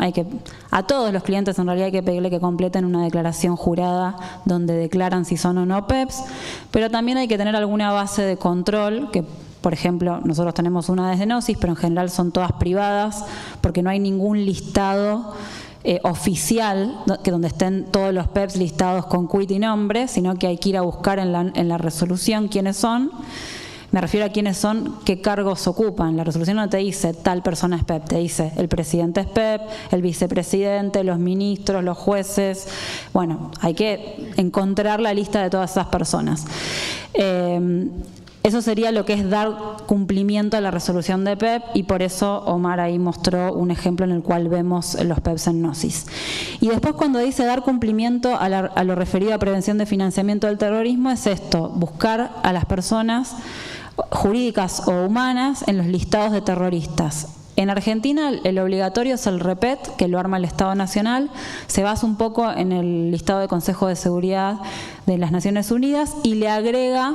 a todos los clientes en realidad hay que pedirle que completen una declaración jurada donde declaran si son o no PEPs, pero también hay que tener alguna base de control, que por ejemplo nosotros tenemos una desde Gnosis, pero en general son todas privadas porque no hay ningún listado oficial donde estén todos los PEPs listados con quit y nombre, sino que hay que ir a buscar en la resolución quiénes son. Me refiero a quiénes son, qué cargos ocupan. La resolución no te dice tal persona es PEP, te dice el presidente es PEP, el vicepresidente, los ministros, los jueces. Bueno, hay que encontrar la lista de todas esas personas. Eso sería lo que es dar cumplimiento a la resolución de PEP y por eso Omar ahí mostró un ejemplo en el cual vemos los PEPs en Gnosis. Y después cuando dice dar cumplimiento a lo referido a prevención de financiamiento del terrorismo es esto, buscar a las personas jurídicas o humanas en los listados de terroristas. En Argentina el obligatorio es el REPET, que lo arma el Estado Nacional, se basa un poco en el listado de Consejo de Seguridad de las Naciones Unidas y le agrega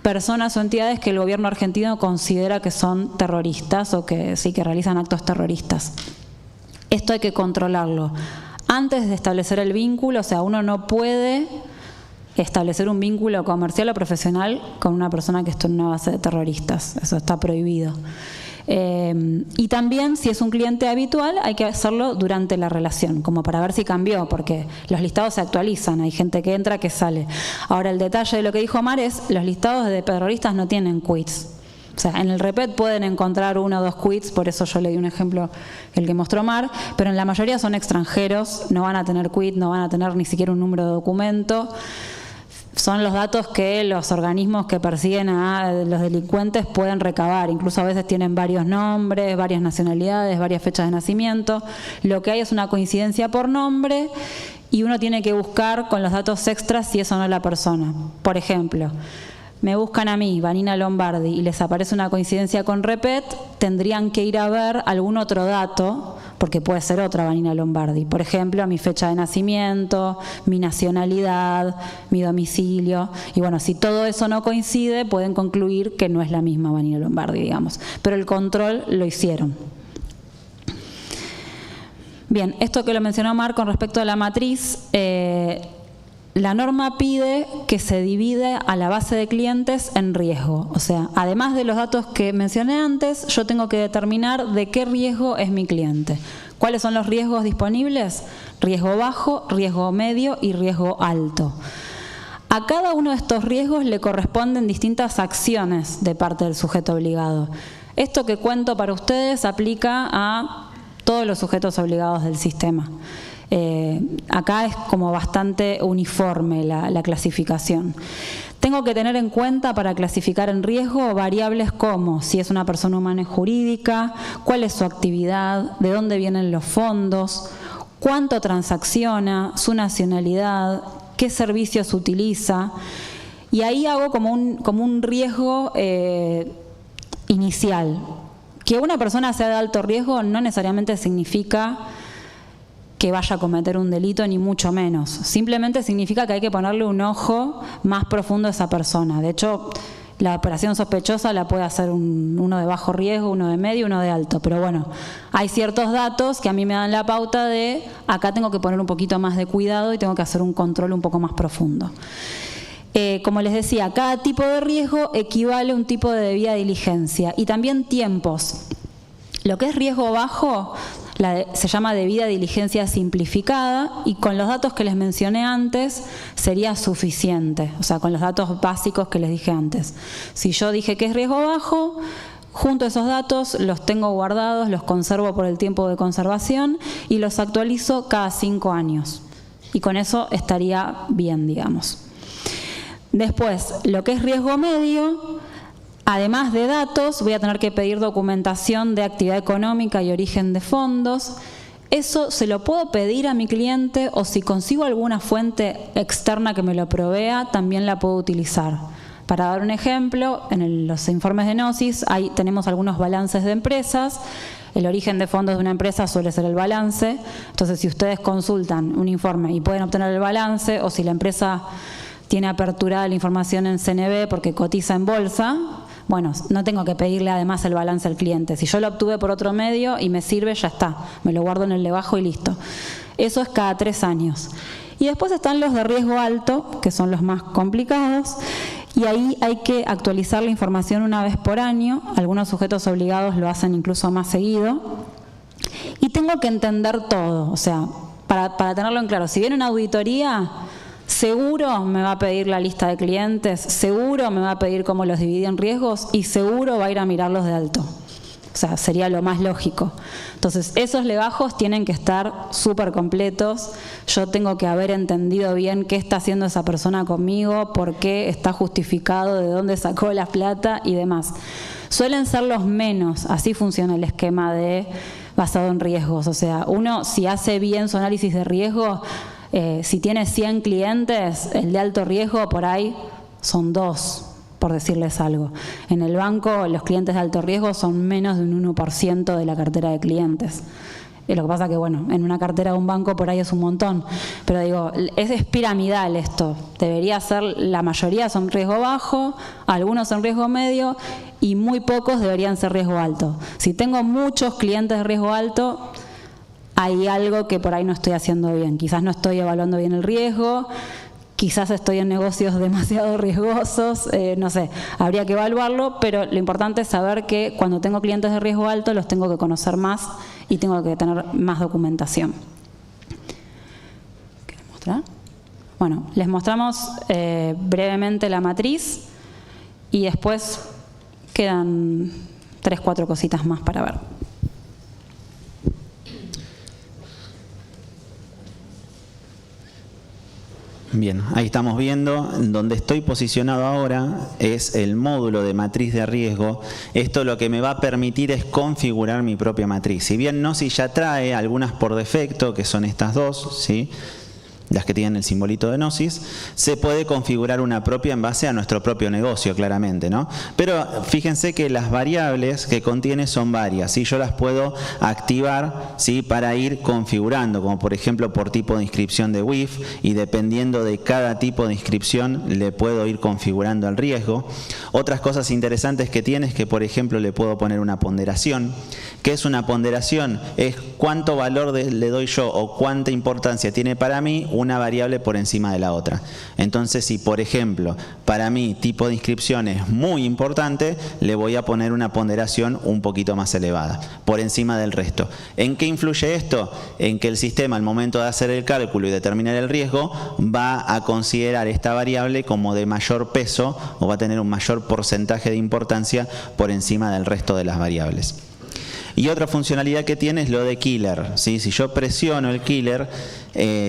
personas o entidades que el gobierno argentino considera que son terroristas o que sí que realizan actos terroristas. Esto hay que controlarlo. Antes de establecer el vínculo, o sea, uno no puede establecer un vínculo comercial o profesional con una persona que esté en una base de terroristas. Eso está prohibido. Y también, si es un cliente habitual, hay que hacerlo durante la relación, como para ver si cambió, porque los listados se actualizan, hay gente que entra, que sale. Ahora, el detalle de lo que dijo Mar es, los listados de terroristas no tienen quits. O sea, en el repet pueden encontrar 1 o 2 quits, por eso yo le di un ejemplo, el que mostró Mar, pero en la mayoría son extranjeros, no van a tener quit, no van a tener ni siquiera un número de documento. Son los datos que los organismos que persiguen a los delincuentes pueden recabar. Incluso a veces tienen varios nombres, varias nacionalidades, varias fechas de nacimiento. Lo que hay es una coincidencia por nombre y uno tiene que buscar con los datos extras si es o no la persona. Por ejemplo, me buscan a mí, Vanina Lombardi, y les aparece una coincidencia con repet, tendrían que ir a ver algún otro dato, porque puede ser otra Vanina Lombardi. Por ejemplo, mi fecha de nacimiento, mi nacionalidad, mi domicilio. Y bueno, si todo eso no coincide, pueden concluir que no es la misma Vanina Lombardi, digamos. Pero el control lo hicieron. Bien, esto que lo mencionó Mar con respecto a la matriz, la norma pide que se divide a la base de clientes en riesgo. O sea, además de los datos que mencioné antes, yo tengo que determinar de qué riesgo es mi cliente. ¿Cuáles son los riesgos disponibles? Riesgo bajo, riesgo medio y riesgo alto. A cada uno de estos riesgos le corresponden distintas acciones de parte del sujeto obligado. Esto que cuento para ustedes aplica a todos los sujetos obligados del sistema. Acá es como bastante uniforme la clasificación. Tengo que tener en cuenta para clasificar en riesgo variables como si es una persona humana y jurídica, cuál es su actividad, de dónde vienen los fondos, cuánto transacciona, su nacionalidad, qué servicios utiliza. Y ahí hago como un riesgo inicial. Que una persona sea de alto riesgo no necesariamente significa que vaya a cometer un delito, ni mucho menos. Simplemente significa que hay que ponerle un ojo más profundo a esa persona. De hecho, la operación sospechosa la puede hacer uno de bajo riesgo, uno de medio, uno de alto. Pero bueno, hay ciertos datos que a mí me dan la pauta de acá tengo que poner un poquito más de cuidado y tengo que hacer un control un poco más profundo. Como les decía, cada tipo de riesgo equivale a un tipo de debida diligencia y también tiempos. Lo que es riesgo bajo se llama debida diligencia simplificada y con los datos que les mencioné antes sería suficiente, o sea, con los datos básicos que les dije antes. Si yo dije que es riesgo bajo, junto a esos datos los tengo guardados, los conservo por el tiempo de conservación y los actualizo cada 5 años. Y con eso estaría bien, digamos. Después, lo que es riesgo medio, además de datos, voy a tener que pedir documentación de actividad económica y origen de fondos. Eso se lo puedo pedir a mi cliente o si consigo alguna fuente externa que me lo provea, también la puedo utilizar. Para dar un ejemplo, en los informes de Gnosis tenemos algunos balances de empresas. El origen de fondos de una empresa suele ser el balance. Entonces, si ustedes consultan un informe y pueden obtener el balance, o si la empresa tiene aperturada la información en CNB porque cotiza en bolsa, bueno, no tengo que pedirle además el balance al cliente. Si yo lo obtuve por otro medio y me sirve, ya está. Me lo guardo en el de abajo y listo. Eso es cada 3 años. Y después están los de riesgo alto, que son los más complicados. Y ahí hay que actualizar la información una vez por año. Algunos sujetos obligados lo hacen incluso más seguido. Y tengo que entender todo. O sea, para tenerlo en claro, si viene una auditoría, seguro me va a pedir la lista de clientes, seguro me va a pedir cómo los dividí en riesgos y seguro va a ir a mirarlos de alto. O sea, sería lo más lógico. Entonces, esos legajos tienen que estar súper completos. Yo tengo que haber entendido bien qué está haciendo esa persona conmigo, por qué está justificado, de dónde sacó la plata y demás. Suelen ser los menos, así funciona el esquema basado en riesgos. O sea, uno si hace bien su análisis de riesgo, si tiene 100 clientes, el de alto riesgo por ahí son 2, por decirles algo. En el banco los clientes de alto riesgo son menos de un 1% de la cartera de clientes. Lo que pasa que, bueno, en una cartera de un banco por ahí es un montón. Pero digo, es piramidal esto. Debería ser, la mayoría son riesgo bajo, algunos son riesgo medio y muy pocos deberían ser riesgo alto. Si tengo muchos clientes de riesgo alto, hay algo que por ahí no estoy haciendo bien. Quizás no estoy evaluando bien el riesgo, quizás estoy en negocios demasiado riesgosos, no sé, habría que evaluarlo, pero lo importante es saber que cuando tengo clientes de riesgo alto los tengo que conocer más y tengo que tener más documentación. ¿Quieres mostrar? Bueno, les mostramos brevemente la matriz y después quedan 3 o 4 cositas más para ver. Bien, ahí estamos viendo, donde estoy posicionado ahora es el módulo de matriz de riesgo. Esto lo que me va a permitir es configurar mi propia matriz. Si bien Gnosis ya trae algunas por defecto, que son estas dos, ¿sí?, las que tienen el simbolito de Gnosis, se puede configurar una propia en base a nuestro propio negocio, claramente, ¿no? Pero fíjense que las variables que contiene son varias, ¿sí? Yo las puedo activar, ¿sí?, para ir configurando, como por ejemplo por tipo de inscripción de WIF, y dependiendo de cada tipo de inscripción le puedo ir configurando el riesgo. Otras cosas interesantes que tiene es que, por ejemplo, le puedo poner una ponderación. ¿Qué es una ponderación? Es cuánto valor le doy yo o cuánta importancia tiene para mí una variable por encima de la otra. Entonces, si por ejemplo para mí tipo de inscripción es muy importante, le voy a poner una ponderación un poquito más elevada, por encima del resto. ¿En qué influye esto? En que el sistema al momento de hacer el cálculo y determinar el riesgo va a considerar esta variable como de mayor peso o va a tener un mayor porcentaje de importancia por encima del resto de las variables. Y otra funcionalidad que tiene es lo de killer, ¿sí? Si yo presiono el killer,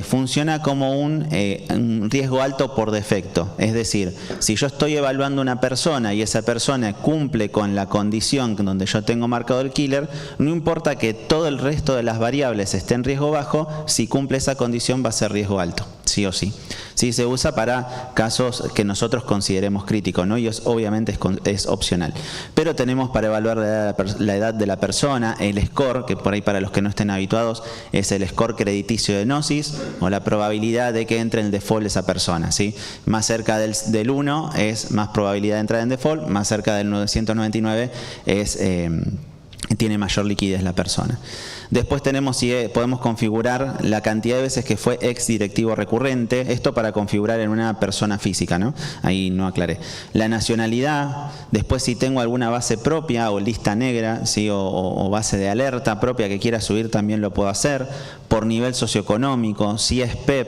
funciona como un riesgo alto por defecto. Es decir, si yo estoy evaluando una persona y esa persona cumple con la condición donde yo tengo marcado el killer, no importa que todo el resto de las variables esté en riesgo bajo, si cumple esa condición va a ser riesgo alto, sí o sí. Sí, se usa para casos que nosotros consideremos críticos, ¿no? Y obviamente es opcional. Pero tenemos para evaluar la edad de la persona, el score, que por ahí para los que no estén habituados es el score crediticio de Gnosis, o la probabilidad de que entre en default esa persona, ¿sí? Más cerca del 1 es más probabilidad de entrar en default, más cerca del 999 es tiene mayor liquidez la persona. Después tenemos si podemos configurar la cantidad de veces que fue ex directivo recurrente, esto para configurar en una persona física, ¿no? Ahí no aclaré. La nacionalidad, después si tengo alguna base propia o lista negra, ¿sí?, o base de alerta propia que quiera subir también lo puedo hacer. Por nivel socioeconómico, si es PEP.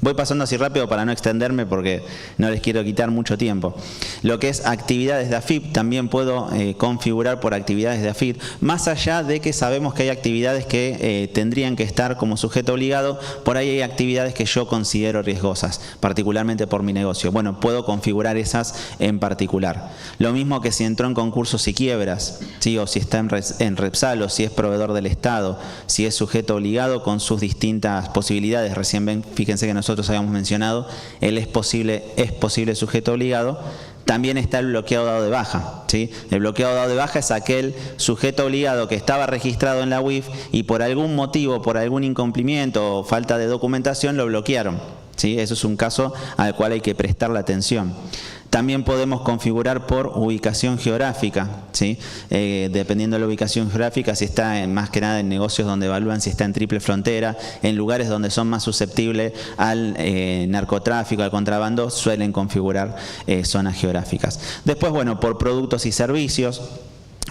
Voy pasando así rápido para no extenderme porque no les quiero quitar mucho tiempo. Lo que es actividades de AFIP, también puedo configurar por actividades de AFIP, más allá de que sabemos que hay actividades que tendrían que estar como sujeto obligado, por ahí hay actividades que yo considero riesgosas, particularmente por mi negocio. Bueno, puedo configurar esas en particular. Lo mismo que si entró en concursos y quiebras, ¿sí?, o si está en Repsal, o si es proveedor del Estado, si es sujeto obligado con sus distintas posibilidades. Recién ven, fíjense que nosotros habíamos mencionado, él es posible sujeto obligado. También está el bloqueado dado de baja, ¿sí? El bloqueado dado de baja es aquel sujeto obligado que estaba registrado en la UIF y por algún motivo, por algún incumplimiento o falta de documentación lo bloquearon, ¿sí? Eso es un caso al cual hay que prestarle atención. También podemos configurar por ubicación geográfica, ¿sí? Dependiendo de la ubicación geográfica, si está más que nada en negocios donde evalúan si está en triple frontera, en lugares donde son más susceptibles al narcotráfico, al contrabando, suelen configurar zonas geográficas. Después, bueno, por productos y servicios.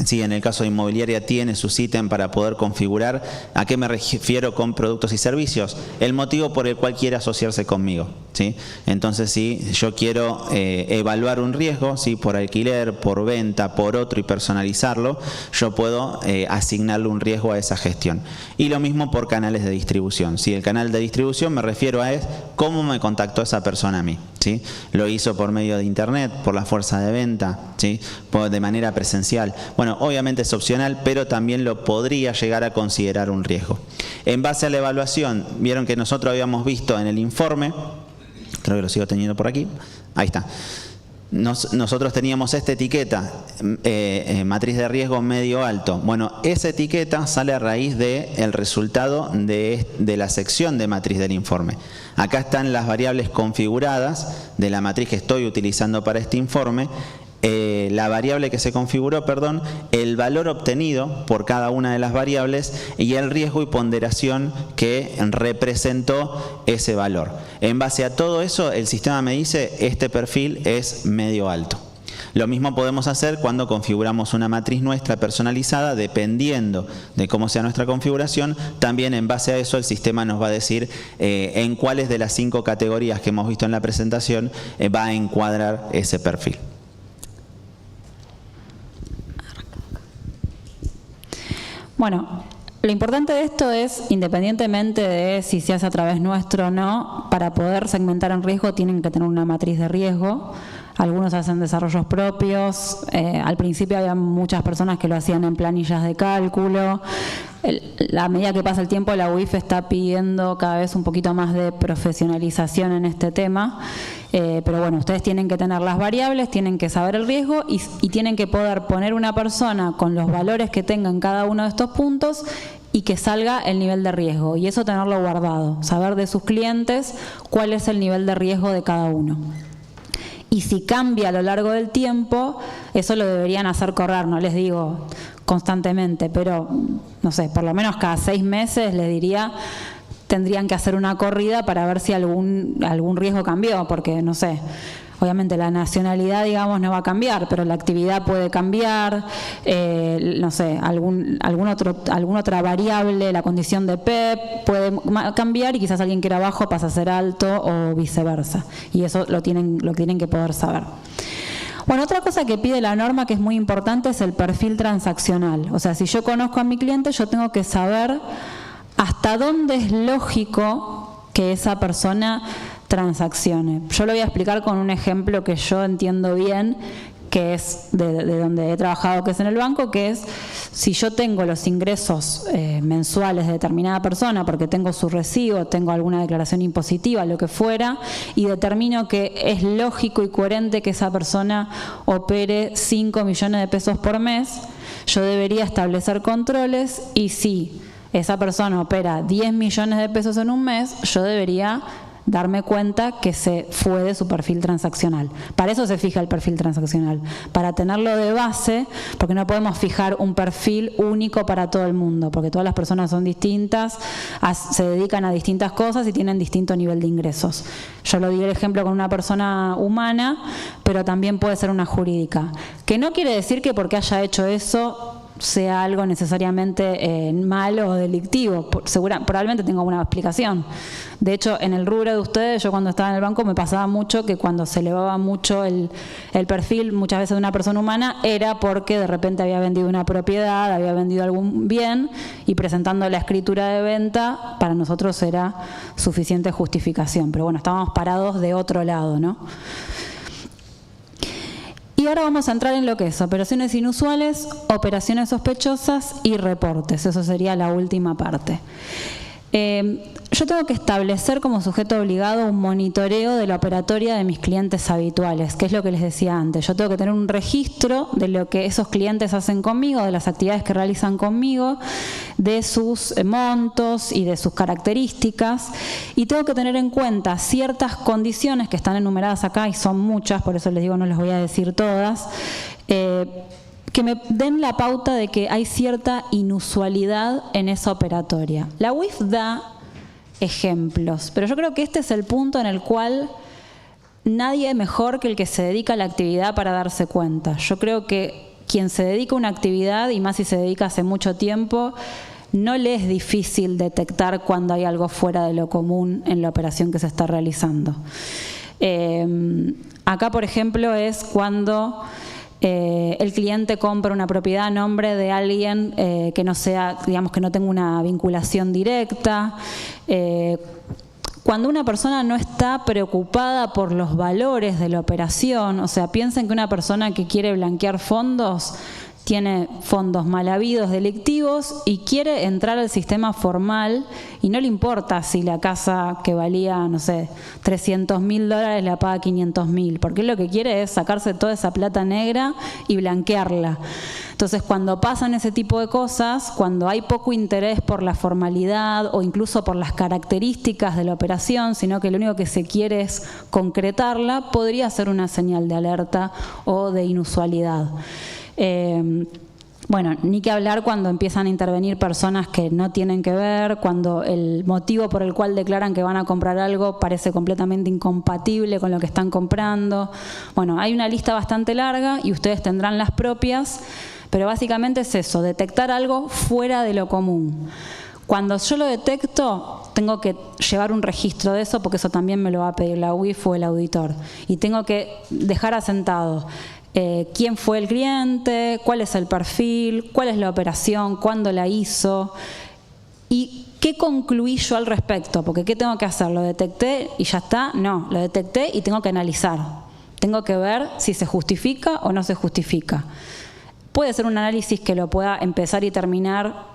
Sí, en el caso de inmobiliaria tiene su ítem para poder configurar. ¿A qué me refiero con productos y servicios? El motivo por el cual quiere asociarse conmigo, ¿sí? Entonces, si yo quiero evaluar un riesgo, ¿sí?, por alquiler, por venta, por otro y personalizarlo, yo puedo asignarle un riesgo a esa gestión. Y lo mismo por canales de distribución. ¿Sí? El canal de distribución me refiero a cómo me contactó esa persona a mí, ¿sí? Lo hizo por medio de internet, por la fuerza de venta, ¿sí?, de manera presencial. Bueno, obviamente es opcional, pero también lo podría llegar a considerar un riesgo. En base a la evaluación, vieron que nosotros habíamos visto en el informe, creo que lo sigo teniendo por aquí, ahí está. Nosotros teníamos esta etiqueta, matriz de riesgo medio alto. Bueno, esa etiqueta sale a raíz del resultado de la sección de matriz del informe. Acá están las variables configuradas de la matriz que estoy utilizando para este informe. la variable que se configuró, el valor obtenido por cada una de las variables y el riesgo y ponderación que representó ese valor. En base a todo eso, el sistema me dice, este perfil es medio alto. Lo mismo podemos hacer cuando configuramos una matriz nuestra personalizada, dependiendo de cómo sea nuestra configuración. También en base a eso el sistema nos va a decir en cuáles de las 5 categorías que hemos visto en la presentación va a encuadrar ese perfil. Bueno, lo importante de esto es, independientemente de si se hace a través nuestro o no, para poder segmentar en riesgo tienen que tener una matriz de riesgo. Algunos hacen desarrollos propios, al principio había muchas personas que lo hacían en planillas de cálculo. A medida que pasa el tiempo, la UIF está pidiendo cada vez un poquito más de profesionalización en este tema, pero bueno, ustedes tienen que tener las variables, tienen que saber el riesgo y tienen que poder poner una persona con los valores que tenga en cada uno de estos puntos y que salga el nivel de riesgo, y eso tenerlo guardado, saber de sus clientes cuál es el nivel de riesgo de cada uno. Y si cambia a lo largo del tiempo, eso lo deberían hacer correr, no les digo constantemente, pero no sé, por lo menos cada 6 meses les diría, tendrían que hacer una corrida para ver si algún riesgo cambió, porque no sé, obviamente la nacionalidad, digamos, no va a cambiar, pero la actividad puede cambiar, no sé, alguna otra variable, la condición de PEP puede cambiar y quizás alguien que era bajo pasa a ser alto o viceversa. Y eso lo tienen que poder saber. Bueno, otra cosa que pide la norma que es muy importante es el perfil transaccional. O sea, si yo conozco a mi cliente, yo tengo que saber hasta dónde es lógico que esa persona transaccione. Yo lo voy a explicar con un ejemplo que yo entiendo bien, que es de donde he trabajado, que es en el banco, que es si yo tengo los ingresos mensuales de determinada persona, porque tengo su recibo, tengo alguna declaración impositiva, lo que fuera, y determino que es lógico y coherente que esa persona opere 5 millones de pesos por mes, yo debería establecer controles y si esa persona opera 10 millones de pesos en un mes, yo debería darme cuenta que se fue de su perfil transaccional. Para eso se fija el perfil transaccional, para tenerlo de base, porque no podemos fijar un perfil único para todo el mundo, porque todas las personas son distintas, se dedican a distintas cosas y tienen distinto nivel de ingresos. Yo lo di el ejemplo con una persona humana, pero también puede ser una jurídica, que no quiere decir que porque haya hecho eso sea algo necesariamente malo o delictivo. Probablemente tenga una explicación. De hecho, en el rubro de ustedes, yo cuando estaba en el banco me pasaba mucho que cuando se elevaba mucho el perfil, muchas veces de una persona humana, era porque de repente había vendido una propiedad, había vendido algún bien, y presentando la escritura de venta, para nosotros era suficiente justificación. Pero bueno, estábamos parados de otro lado, ¿no? Y ahora vamos a entrar en lo que es operaciones inusuales, operaciones sospechosas y reportes. Eso sería la última parte. Yo tengo que establecer como sujeto obligado un monitoreo de la operatoria de mis clientes habituales, que es lo que les decía antes. Yo tengo que tener un registro de lo que esos clientes hacen conmigo, de las actividades que realizan conmigo, de sus montos y de sus características, y tengo que tener en cuenta ciertas condiciones que están enumeradas acá, y son muchas, por eso les digo, no les voy a decir todas, que me den la pauta de que hay cierta inusualidad en esa operatoria. La UIF da ejemplos, pero yo creo que este es el punto en el cual nadie mejor que el que se dedica a la actividad para darse cuenta. Yo creo que quien se dedica a una actividad, y más si se dedica hace mucho tiempo, no le es difícil detectar cuando hay algo fuera de lo común en la operación que se está realizando. Acá, por ejemplo, es cuando el cliente compra una propiedad a nombre de alguien que no sea, digamos, que no tenga una vinculación directa. Cuando una persona no está preocupada por los valores de la operación, o sea, piensen que una persona que quiere blanquear fondos tiene fondos mal habidos, delictivos, y quiere entrar al sistema formal y no le importa si la casa que valía, no sé, $300.000 la paga $500.000, porque él lo que quiere es sacarse toda esa plata negra y blanquearla. Entonces, cuando pasan ese tipo de cosas, cuando hay poco interés por la formalidad o incluso por las características de la operación, sino que lo único que se quiere es concretarla, podría ser una señal de alerta o de inusualidad. Bueno, ni que hablar cuando empiezan a intervenir personas que no tienen que ver, cuando el motivo por el cual declaran que van a comprar algo parece completamente incompatible con lo que están comprando. Bueno, hay una lista bastante larga y ustedes tendrán las propias, pero básicamente es eso, detectar algo fuera de lo común. Cuando yo lo detecto, tengo que llevar un registro de eso, porque eso también me lo va a pedir la UIF o el auditor. Y tengo que dejar asentado quién fue el cliente, cuál es el perfil, cuál es la operación, cuándo la hizo y qué concluí yo al respecto. Porque ¿qué tengo que hacer? ¿Lo detecté y ya está? No, lo detecté y tengo que analizar. Tengo que ver si se justifica o no se justifica. Puede ser un análisis que lo pueda empezar y terminar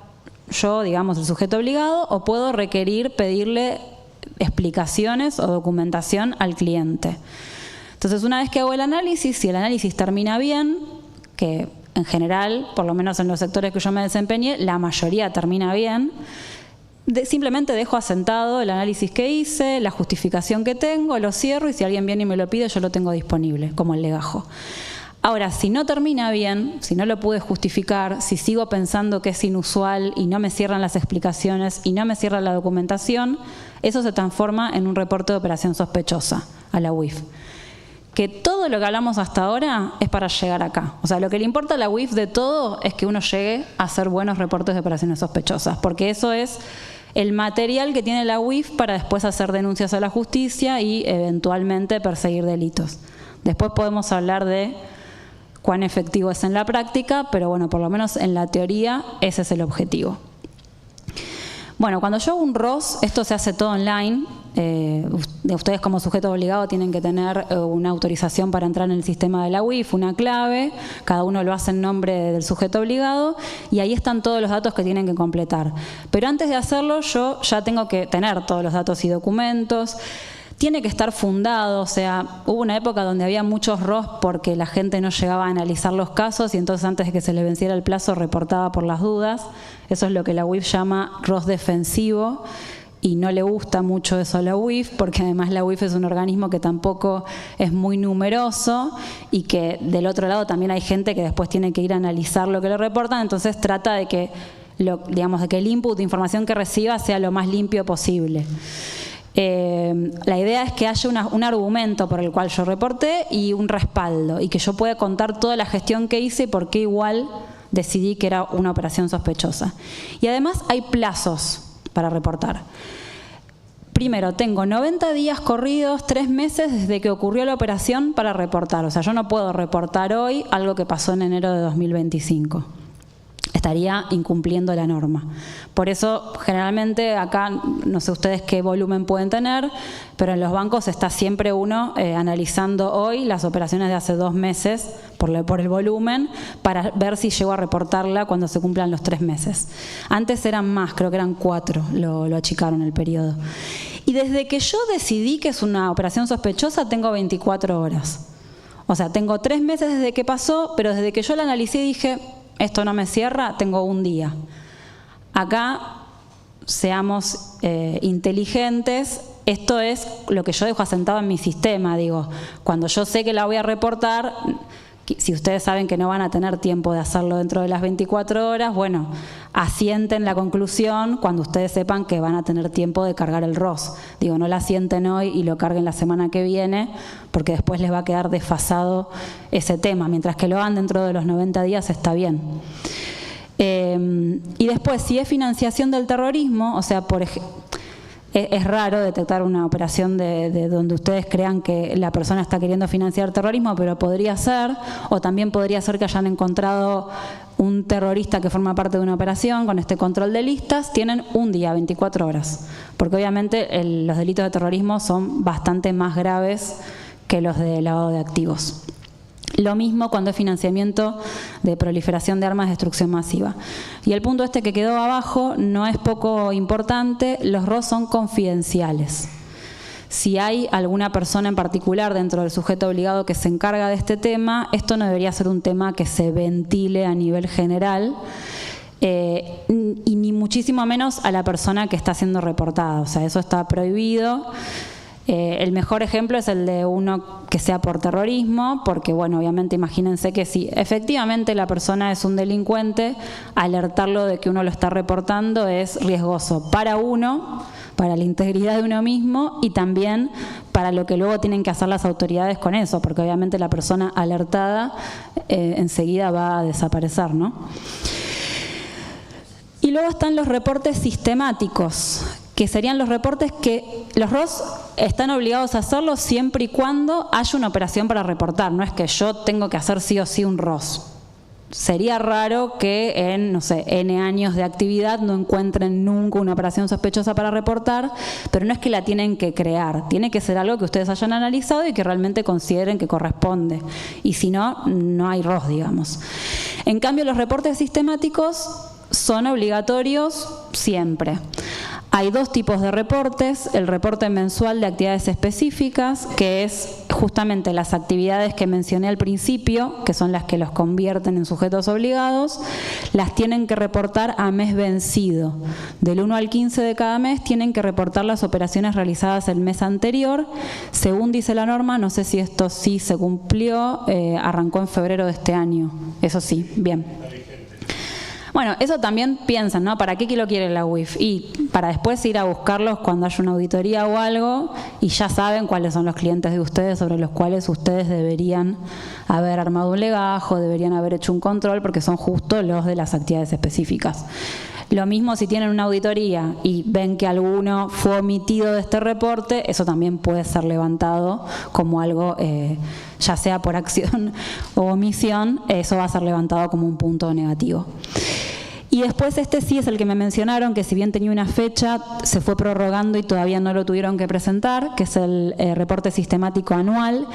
yo, digamos, el sujeto obligado, o puedo pedirle explicaciones o documentación al cliente. Entonces, una vez que hago el análisis, si el análisis termina bien, que en general, por lo menos en los sectores que yo me desempeñé, la mayoría termina bien, simplemente dejo asentado el análisis que hice, la justificación que tengo, lo cierro y si alguien viene y me lo pide, yo lo tengo disponible, como el legajo. Ahora, si no termina bien, si no lo pude justificar, si sigo pensando que es inusual y no me cierran las explicaciones y no me cierra la documentación, eso se transforma en un reporte de operación sospechosa a la UIF. Que todo lo que hablamos hasta ahora es para llegar acá. O sea, lo que le importa a la UIF de todo es que uno llegue a hacer buenos reportes de operaciones sospechosas, porque eso es el material que tiene la UIF para después hacer denuncias a la justicia y eventualmente perseguir delitos. Después podemos hablar de cuán efectivo es en la práctica, pero bueno, por lo menos en la teoría ese es el objetivo. Bueno, cuando yo hago un ROS, esto se hace todo online. Ustedes como sujeto obligado tienen que tener una autorización para entrar en el sistema de la UIF, una clave, cada uno lo hace en nombre del sujeto obligado y ahí están todos los datos que tienen que completar. Pero antes de hacerlo yo ya tengo que tener todos los datos y documentos. Tiene que estar fundado, o sea, hubo una época donde había muchos ROS porque la gente no llegaba a analizar los casos y entonces antes de que se le venciera el plazo reportaba por las dudas. Eso es lo que la UIF llama ROS defensivo y no le gusta mucho eso a la UIF porque además la UIF es un organismo que tampoco es muy numeroso y que del otro lado también hay gente que después tiene que ir a analizar lo que le reportan, entonces trata de que, digamos, de que el input de información que reciba sea lo más limpio posible. La idea es que haya un argumento por el cual yo reporté y un respaldo y que yo pueda contar toda la gestión que hice y por qué igual decidí que era una operación sospechosa. Y además hay plazos para reportar. Primero, tengo 90 días corridos, 3 meses desde que ocurrió la operación para reportar. O sea, yo no puedo reportar hoy algo que pasó en enero de 2025. Estaría incumpliendo la norma. Por eso, generalmente, acá, no sé ustedes qué volumen pueden tener, pero en los bancos está siempre uno analizando hoy las operaciones de hace 2 meses por el volumen para ver si llegó a reportarla cuando se cumplan los 3 meses. Antes eran más, creo que eran 4, lo achicaron el periodo. Y desde que yo decidí que es una operación sospechosa, tengo 24 horas. O sea, tengo 3 meses desde que pasó, pero desde que yo la analicé dije, esto no me cierra, tengo un día. Acá, seamos inteligentes, esto es lo que yo dejo asentado en mi sistema, digo, cuando yo sé que la voy a reportar, si ustedes saben que no van a tener tiempo de hacerlo dentro de las 24 horas, bueno, asienten la conclusión cuando ustedes sepan que van a tener tiempo de cargar el ROS. Digo, no la asienten hoy y lo carguen la semana que viene, porque después les va a quedar desfasado ese tema. Mientras que lo hagan dentro de los 90 días está bien. Y después, si es financiación del terrorismo, o sea, por ejemplo, es raro detectar una operación de donde ustedes crean que la persona está queriendo financiar terrorismo, pero podría ser, o también podría ser que hayan encontrado un terrorista que forma parte de una operación con este control de listas, tienen un día, 24 horas, porque obviamente los delitos de terrorismo son bastante más graves que los de lavado de activos. Lo mismo cuando es financiamiento de proliferación de armas de destrucción masiva. Y el punto este que quedó abajo no es poco importante, los ROS son confidenciales. Si hay alguna persona en particular dentro del sujeto obligado que se encarga de este tema, esto no debería ser un tema que se ventile a nivel general, y ni muchísimo menos a la persona que está siendo reportada. O sea, eso está prohibido. El mejor ejemplo es el de uno que sea por terrorismo, porque, bueno, obviamente imagínense que si efectivamente la persona es un delincuente, alertarlo de que uno lo está reportando es riesgoso para uno, para la integridad de uno mismo y también para lo que luego tienen que hacer las autoridades con eso, porque obviamente la persona alertada enseguida va a desaparecer, ¿no? Y luego están los reportes sistemáticos, que serían los reportes que los ROS están obligados a hacerlo siempre y cuando haya una operación para reportar. No es que yo tengo que hacer sí o sí un ROS. Sería raro que en, no sé, N años de actividad no encuentren nunca una operación sospechosa para reportar, pero no es que la tienen que crear. Tiene que ser algo que ustedes hayan analizado y que realmente consideren que corresponde. Y si no, no hay ROS, digamos. En cambio, los reportes sistemáticos son obligatorios siempre. Hay dos tipos de reportes, el reporte mensual de actividades específicas, que es justamente las actividades que mencioné al principio, que son las que los convierten en sujetos obligados, las tienen que reportar a mes vencido. Del 1 al 15 de cada mes tienen que reportar las operaciones realizadas el mes anterior. Según dice la norma, no sé si esto sí se cumplió, arrancó en febrero de este año. Eso sí, bien. Bueno, eso también piensan, ¿no? ¿Para qué lo quiere la UIF? Y para después ir a buscarlos cuando haya una auditoría o algo y ya saben cuáles son los clientes de ustedes sobre los cuales ustedes deberían haber armado un legajo, deberían haber hecho un control, porque son justo los de las actividades específicas. Lo mismo si tienen una auditoría y ven que alguno fue omitido de este reporte, eso también puede ser levantado como algo, ya sea por acción o omisión, eso va a ser levantado como un punto negativo. Y después este sí es el que me mencionaron, que si bien tenía una fecha, se fue prorrogando y todavía no lo tuvieron que presentar, que es el reporte sistemático anual,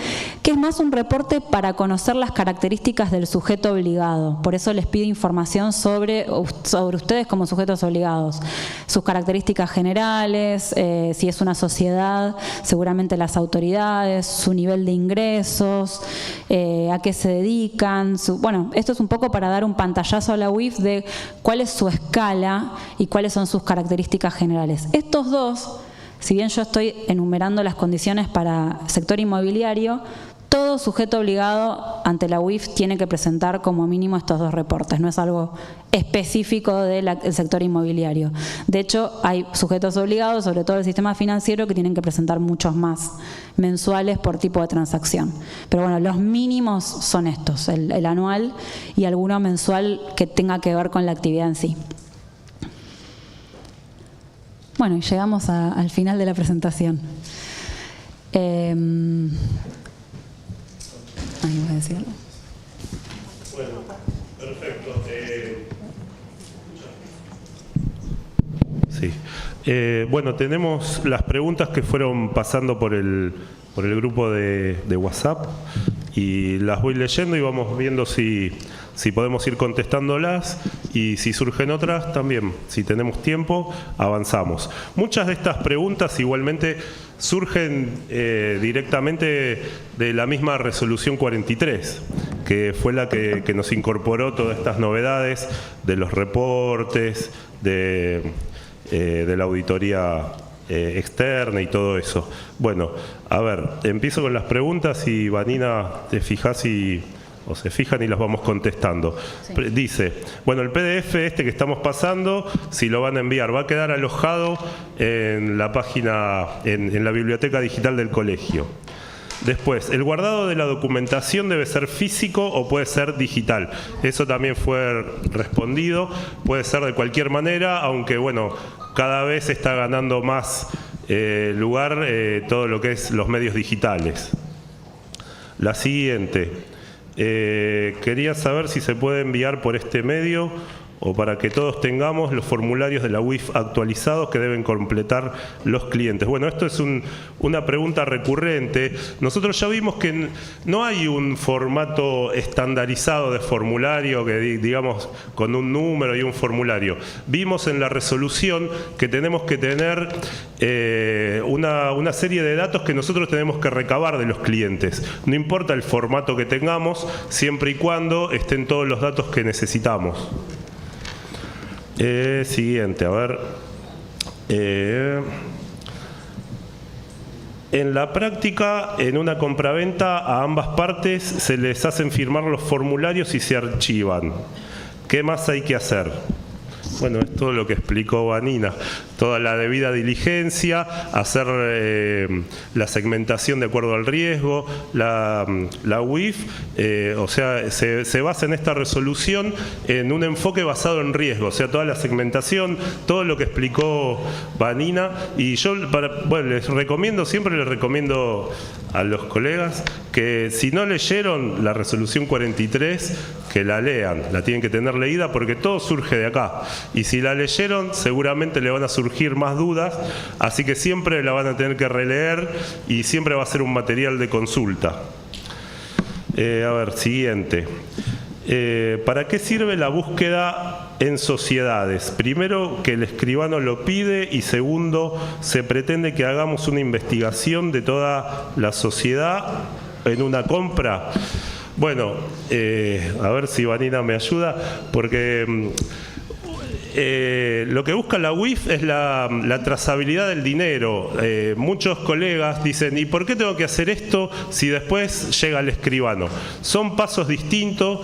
que es más un reporte para conocer las características del sujeto obligado. Por eso les pido información sobre ustedes como sujetos obligados. Sus características generales, si es una sociedad, seguramente las autoridades, su nivel de ingresos, a qué se dedican. Bueno, esto es un poco para dar un pantallazo a la UIF de cuál es su escala y cuáles son sus características generales. Estos dos, si bien yo estoy enumerando las condiciones para sector inmobiliario, todo sujeto obligado ante la UIF tiene que presentar como mínimo estos dos reportes, no es algo específico del sector inmobiliario. De hecho, hay sujetos obligados, sobre todo el sistema financiero, que tienen que presentar muchos más mensuales por tipo de transacción. Pero bueno, los mínimos son estos, el anual y alguno mensual que tenga que ver con la actividad en sí. Bueno, y llegamos al final de la presentación. Ahí voy a decirlo. Bueno, perfecto. Sí. Bueno, tenemos las preguntas que fueron pasando por el grupo de WhatsApp y las voy leyendo y vamos viendo si podemos ir contestándolas y si surgen otras también, si tenemos tiempo, avanzamos. Muchas de estas preguntas igualmente surgen directamente de la misma resolución 43, que fue la que nos incorporó todas estas novedades de los reportes, de la auditoría externa y todo eso. Bueno, a ver, empiezo con las preguntas y Vanina, te fijas o se fijan y las vamos contestando. Sí. Dice, bueno, el PDF este que estamos pasando, si lo van a enviar, va a quedar alojado en la página, en la biblioteca digital del colegio. Después, el guardado de la documentación debe ser físico o puede ser digital. Eso también fue respondido, puede ser de cualquier manera, aunque bueno, cada vez está ganando más lugar todo lo que es los medios digitales. La siguiente. Quería saber si se puede enviar por este medio o para que todos tengamos los formularios de la UIF actualizados que deben completar los clientes? Bueno, esto es una pregunta recurrente. Nosotros ya vimos que no hay un formato estandarizado de formulario que digamos con un número y un formulario. Vimos en la resolución que tenemos que tener una serie de datos que nosotros tenemos que recabar de los clientes. No importa el formato que tengamos, siempre y cuando estén todos los datos que necesitamos. Siguiente, a ver. En la práctica, en una compraventa, a ambas partes se les hacen firmar los formularios y se archivan. ¿Qué más hay que hacer? Bueno, es todo lo que explicó Vanina. Toda la debida diligencia, hacer la segmentación de acuerdo al riesgo, la UIF, o sea, se basa en esta resolución en un enfoque basado en riesgo, o sea, toda la segmentación, todo lo que explicó Vanina. Y yo, siempre les recomiendo a los colegas que si no leyeron la resolución 43, que la lean, la tienen que tener leída porque todo surge de acá. Y si la leyeron, seguramente le van a surgir más dudas, así que siempre la van a tener que releer y siempre va a ser un material de consulta. A ver, siguiente. ¿Para qué sirve la búsqueda en sociedades? Primero, que el escribano lo pide, y segundo, se pretende que hagamos una investigación de toda la sociedad en una compra. Bueno, a ver si Vanina me ayuda, porque lo que busca la UIF es la trazabilidad del dinero. Muchos colegas dicen, ¿y por qué tengo que hacer esto si después llega el escribano? Son pasos distintos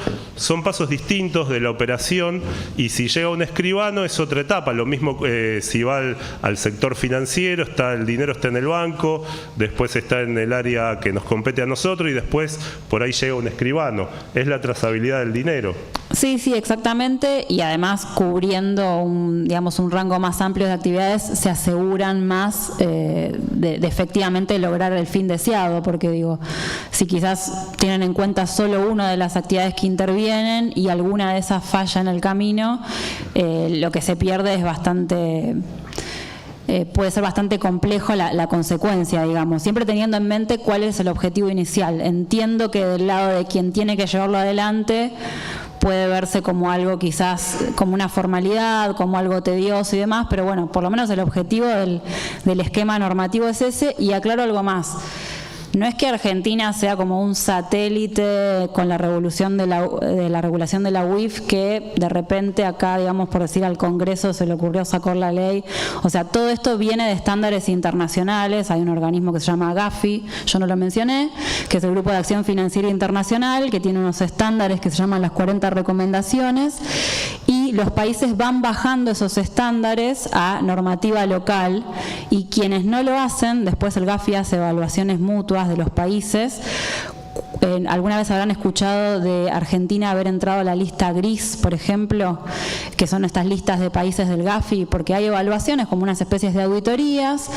de la operación, y si llega un escribano es otra etapa. Lo mismo si va al sector financiero, el dinero está en el banco, después está en el área que nos compete a nosotros y después por ahí llega un escribano. Es la trazabilidad del dinero. Sí, exactamente, y además cubriendo un rango más amplio de actividades se aseguran más de efectivamente lograr el fin deseado, porque si quizás tienen en cuenta solo una de las actividades que intervienen y alguna de esas falla en el camino, lo que se pierde es puede ser bastante complejo la consecuencia, siempre teniendo en mente cuál es el objetivo inicial. Entiendo que del lado de quien tiene que llevarlo adelante puede verse como algo quizás, como una formalidad, como algo tedioso y demás, pero bueno, por lo menos el objetivo del esquema normativo es ese. Y aclaro algo más. No es que Argentina sea como un satélite con la regulación de la UIF que de repente acá, por decir, al Congreso se le ocurrió sacar la ley. O sea, todo esto viene de estándares internacionales. Hay un organismo que se llama GAFI, yo no lo mencioné, que es el Grupo de Acción Financiera Internacional, que tiene unos estándares que se llaman las 40 recomendaciones, y los países van bajando esos estándares a normativa local, y quienes no lo hacen, después el GAFI hace evaluaciones mutuas de los países. ¿Alguna vez habrán escuchado de Argentina haber entrado a la lista gris, por ejemplo, que son estas listas de países del GAFI? Porque hay evaluaciones como unas especies de auditorías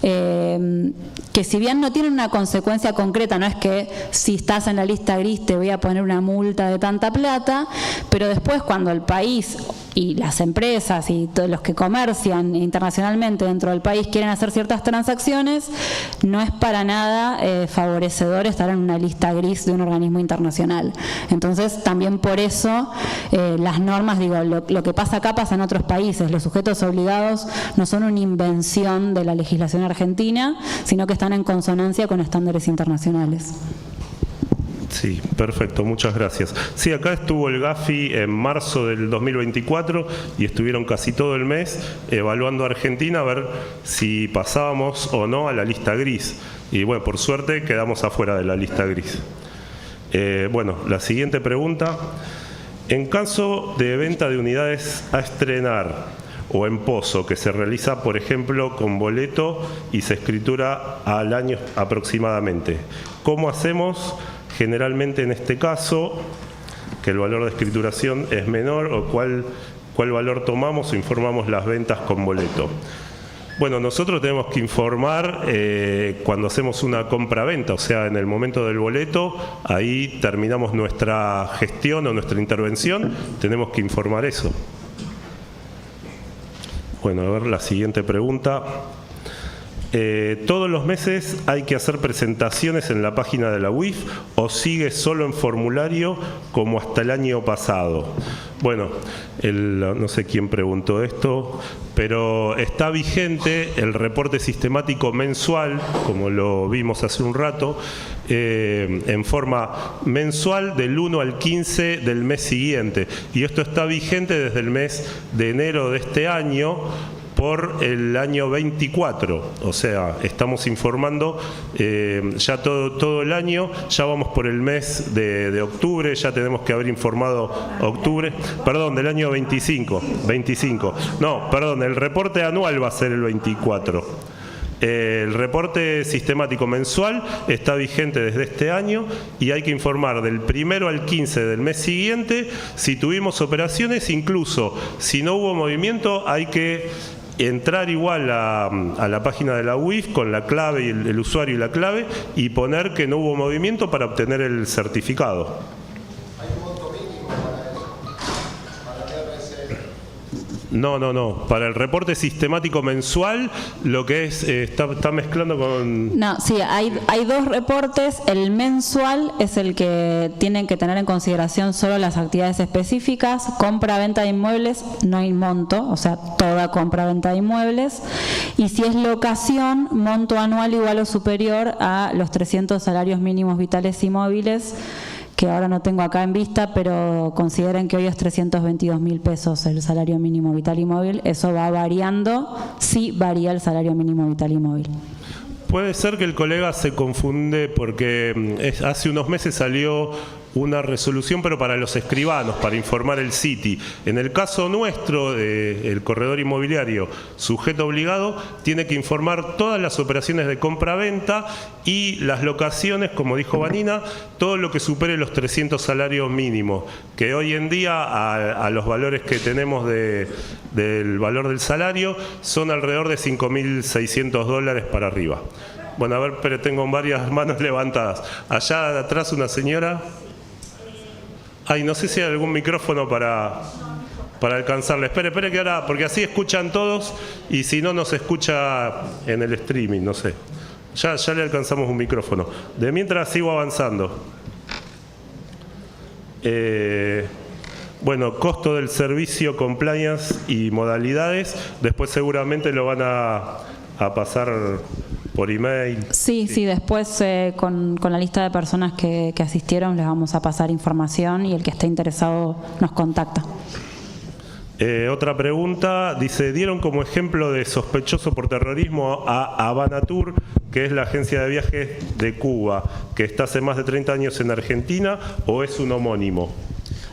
que, si bien no tienen una consecuencia concreta, no es que si estás en la lista gris te voy a poner una multa de tanta plata, pero después cuando el país y las empresas y todos los que comercian internacionalmente dentro del país quieren hacer ciertas transacciones, no es para nada favorecedor estar en una lista gris de un organismo internacional. Entonces, también por eso las normas, lo que pasa acá pasa en otros países. Los sujetos obligados no son una invención de la legislación argentina, sino que están en consonancia con estándares internacionales. Sí, perfecto, muchas gracias. Sí, acá estuvo el GAFI en marzo del 2024 y estuvieron casi todo el mes evaluando a Argentina a ver si pasábamos o no a la lista gris. Y bueno, por suerte quedamos afuera de la lista gris. Bueno, la siguiente pregunta. En caso de venta de unidades a estrenar o en pozo, que se realiza, por ejemplo, con boleto y se escritura al año aproximadamente, ¿cómo hacemos generalmente en este caso, que el valor de escrituración es menor, o cuál valor tomamos o informamos las ventas con boleto? Bueno, nosotros tenemos que informar cuando hacemos una compra-venta, o sea, en el momento del boleto, ahí terminamos nuestra gestión o nuestra intervención, tenemos que informar eso. Bueno, a ver la siguiente pregunta. ¿Todos los meses hay que hacer presentaciones en la página de la UIF o sigue solo en formulario como hasta el año pasado? Bueno, no sé quién preguntó esto, pero está vigente el reporte sistemático mensual, como lo vimos hace un rato, en forma mensual del 1 al 15 del mes siguiente. Y esto está vigente desde el mes de enero de este año, por el año 24, o sea, estamos informando ya todo el año, ya vamos por el mes de octubre, ya tenemos que haber informado octubre, perdón, del año 25, no, perdón, el reporte anual va a ser el 24. El reporte sistemático mensual está vigente desde este año y hay que informar del 1 al 15 del mes siguiente si tuvimos operaciones, incluso si no hubo movimiento hay que entrar igual a la página de la UIF con la clave y el usuario y la clave y poner que no hubo movimiento para obtener el certificado. ¿Hay un monto mínimo para eso? ¿Para RC? No. Para el reporte sistemático mensual, lo que es, está mezclando con... No, sí, hay dos reportes. El mensual es el que tienen que tener en consideración solo las actividades específicas. Compra-venta de inmuebles, no hay monto, o sea, toda compra-venta de inmuebles. Y si es locación, monto anual igual o superior a los 300 salarios mínimos vitales y móviles, que ahora no tengo acá en vista, pero consideren que hoy es 322.000 pesos el salario mínimo vital y móvil. Eso va variando, sí varía el salario mínimo vital y móvil. Puede ser que el colega se confunde porque hace unos meses salió una resolución, pero para los escribanos, para informar el CITI. En el caso nuestro, el corredor inmobiliario sujeto obligado tiene que informar todas las operaciones de compra-venta y las locaciones, como dijo Vanina, todo lo que supere los 300 salarios mínimos, que hoy en día a los valores que tenemos del valor del salario son alrededor de $5.600 para arriba. Bueno, a ver, pero tengo varias manos levantadas. Allá atrás una señora. Ay, no sé si hay algún micrófono para alcanzarle. Espere que ahora, porque así escuchan todos y si no nos escucha en el streaming, no sé. Ya le alcanzamos un micrófono. De mientras sigo avanzando. Bueno, costo del servicio, compliance y modalidades. Después seguramente lo van a pasar por email. Sí, después con la lista de personas que asistieron les vamos a pasar información y el que esté interesado nos contacta. Otra pregunta, dice, ¿dieron como ejemplo de sospechoso por terrorismo a Habana-Tour, que es la agencia de viajes de Cuba, que está hace más de 30 años en Argentina, o es un homónimo?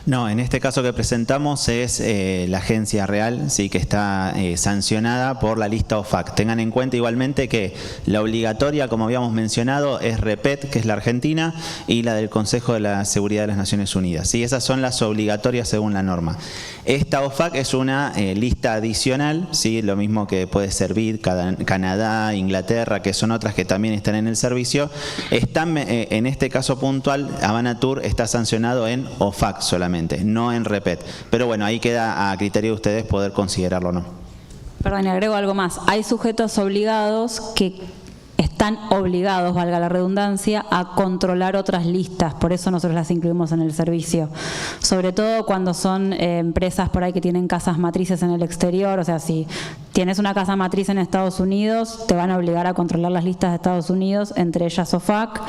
No, en este caso que presentamos es la agencia real, sí, que está sancionada por la lista OFAC. Tengan en cuenta igualmente que la obligatoria, como habíamos mencionado, es REPET, que es la Argentina, y la del Consejo de la Seguridad de las Naciones Unidas. Sí, esas son las obligatorias según la norma. Esta OFAC es una lista adicional, sí, lo mismo que puede servir Canadá, Inglaterra, que son otras que también están en el servicio. Están, en este caso puntual, Habana-Tour está sancionado en OFAC solamente, no en REPET. Pero bueno, ahí queda a criterio de ustedes poder considerarlo o no. Perdón, y agrego algo más. Hay sujetos obligados que están obligados, valga la redundancia, a controlar otras listas. Por eso nosotros las incluimos en el servicio. Sobre todo cuando son empresas por ahí que tienen casas matrices en el exterior. O sea, si tienes una casa matriz en Estados Unidos, te van a obligar a controlar las listas de Estados Unidos, entre ellas OFAC.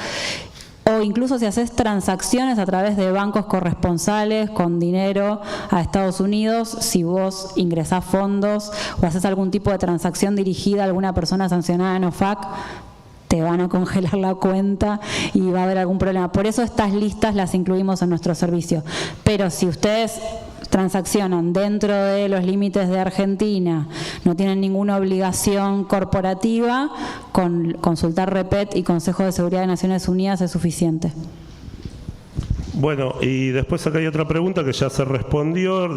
O incluso si haces transacciones a través de bancos corresponsales con dinero a Estados Unidos, si vos ingresás fondos o haces algún tipo de transacción dirigida a alguna persona sancionada en OFAC, te van a congelar la cuenta y va a haber algún problema. Por eso estas listas las incluimos en nuestro servicio. Pero si ustedes transaccionan dentro de los límites de Argentina, no tienen ninguna obligación corporativa, con consultar REPET y Consejo de Seguridad de Naciones Unidas es suficiente. Bueno, y después acá hay otra pregunta que ya se respondió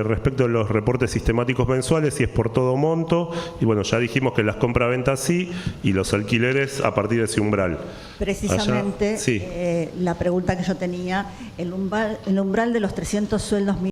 respecto a los reportes sistemáticos mensuales, si es por todo monto, y bueno, ya dijimos que las compraventas sí, y los alquileres a partir de ese umbral. Precisamente, allá, sí. La pregunta que yo tenía, el umbral de los 300 sueldos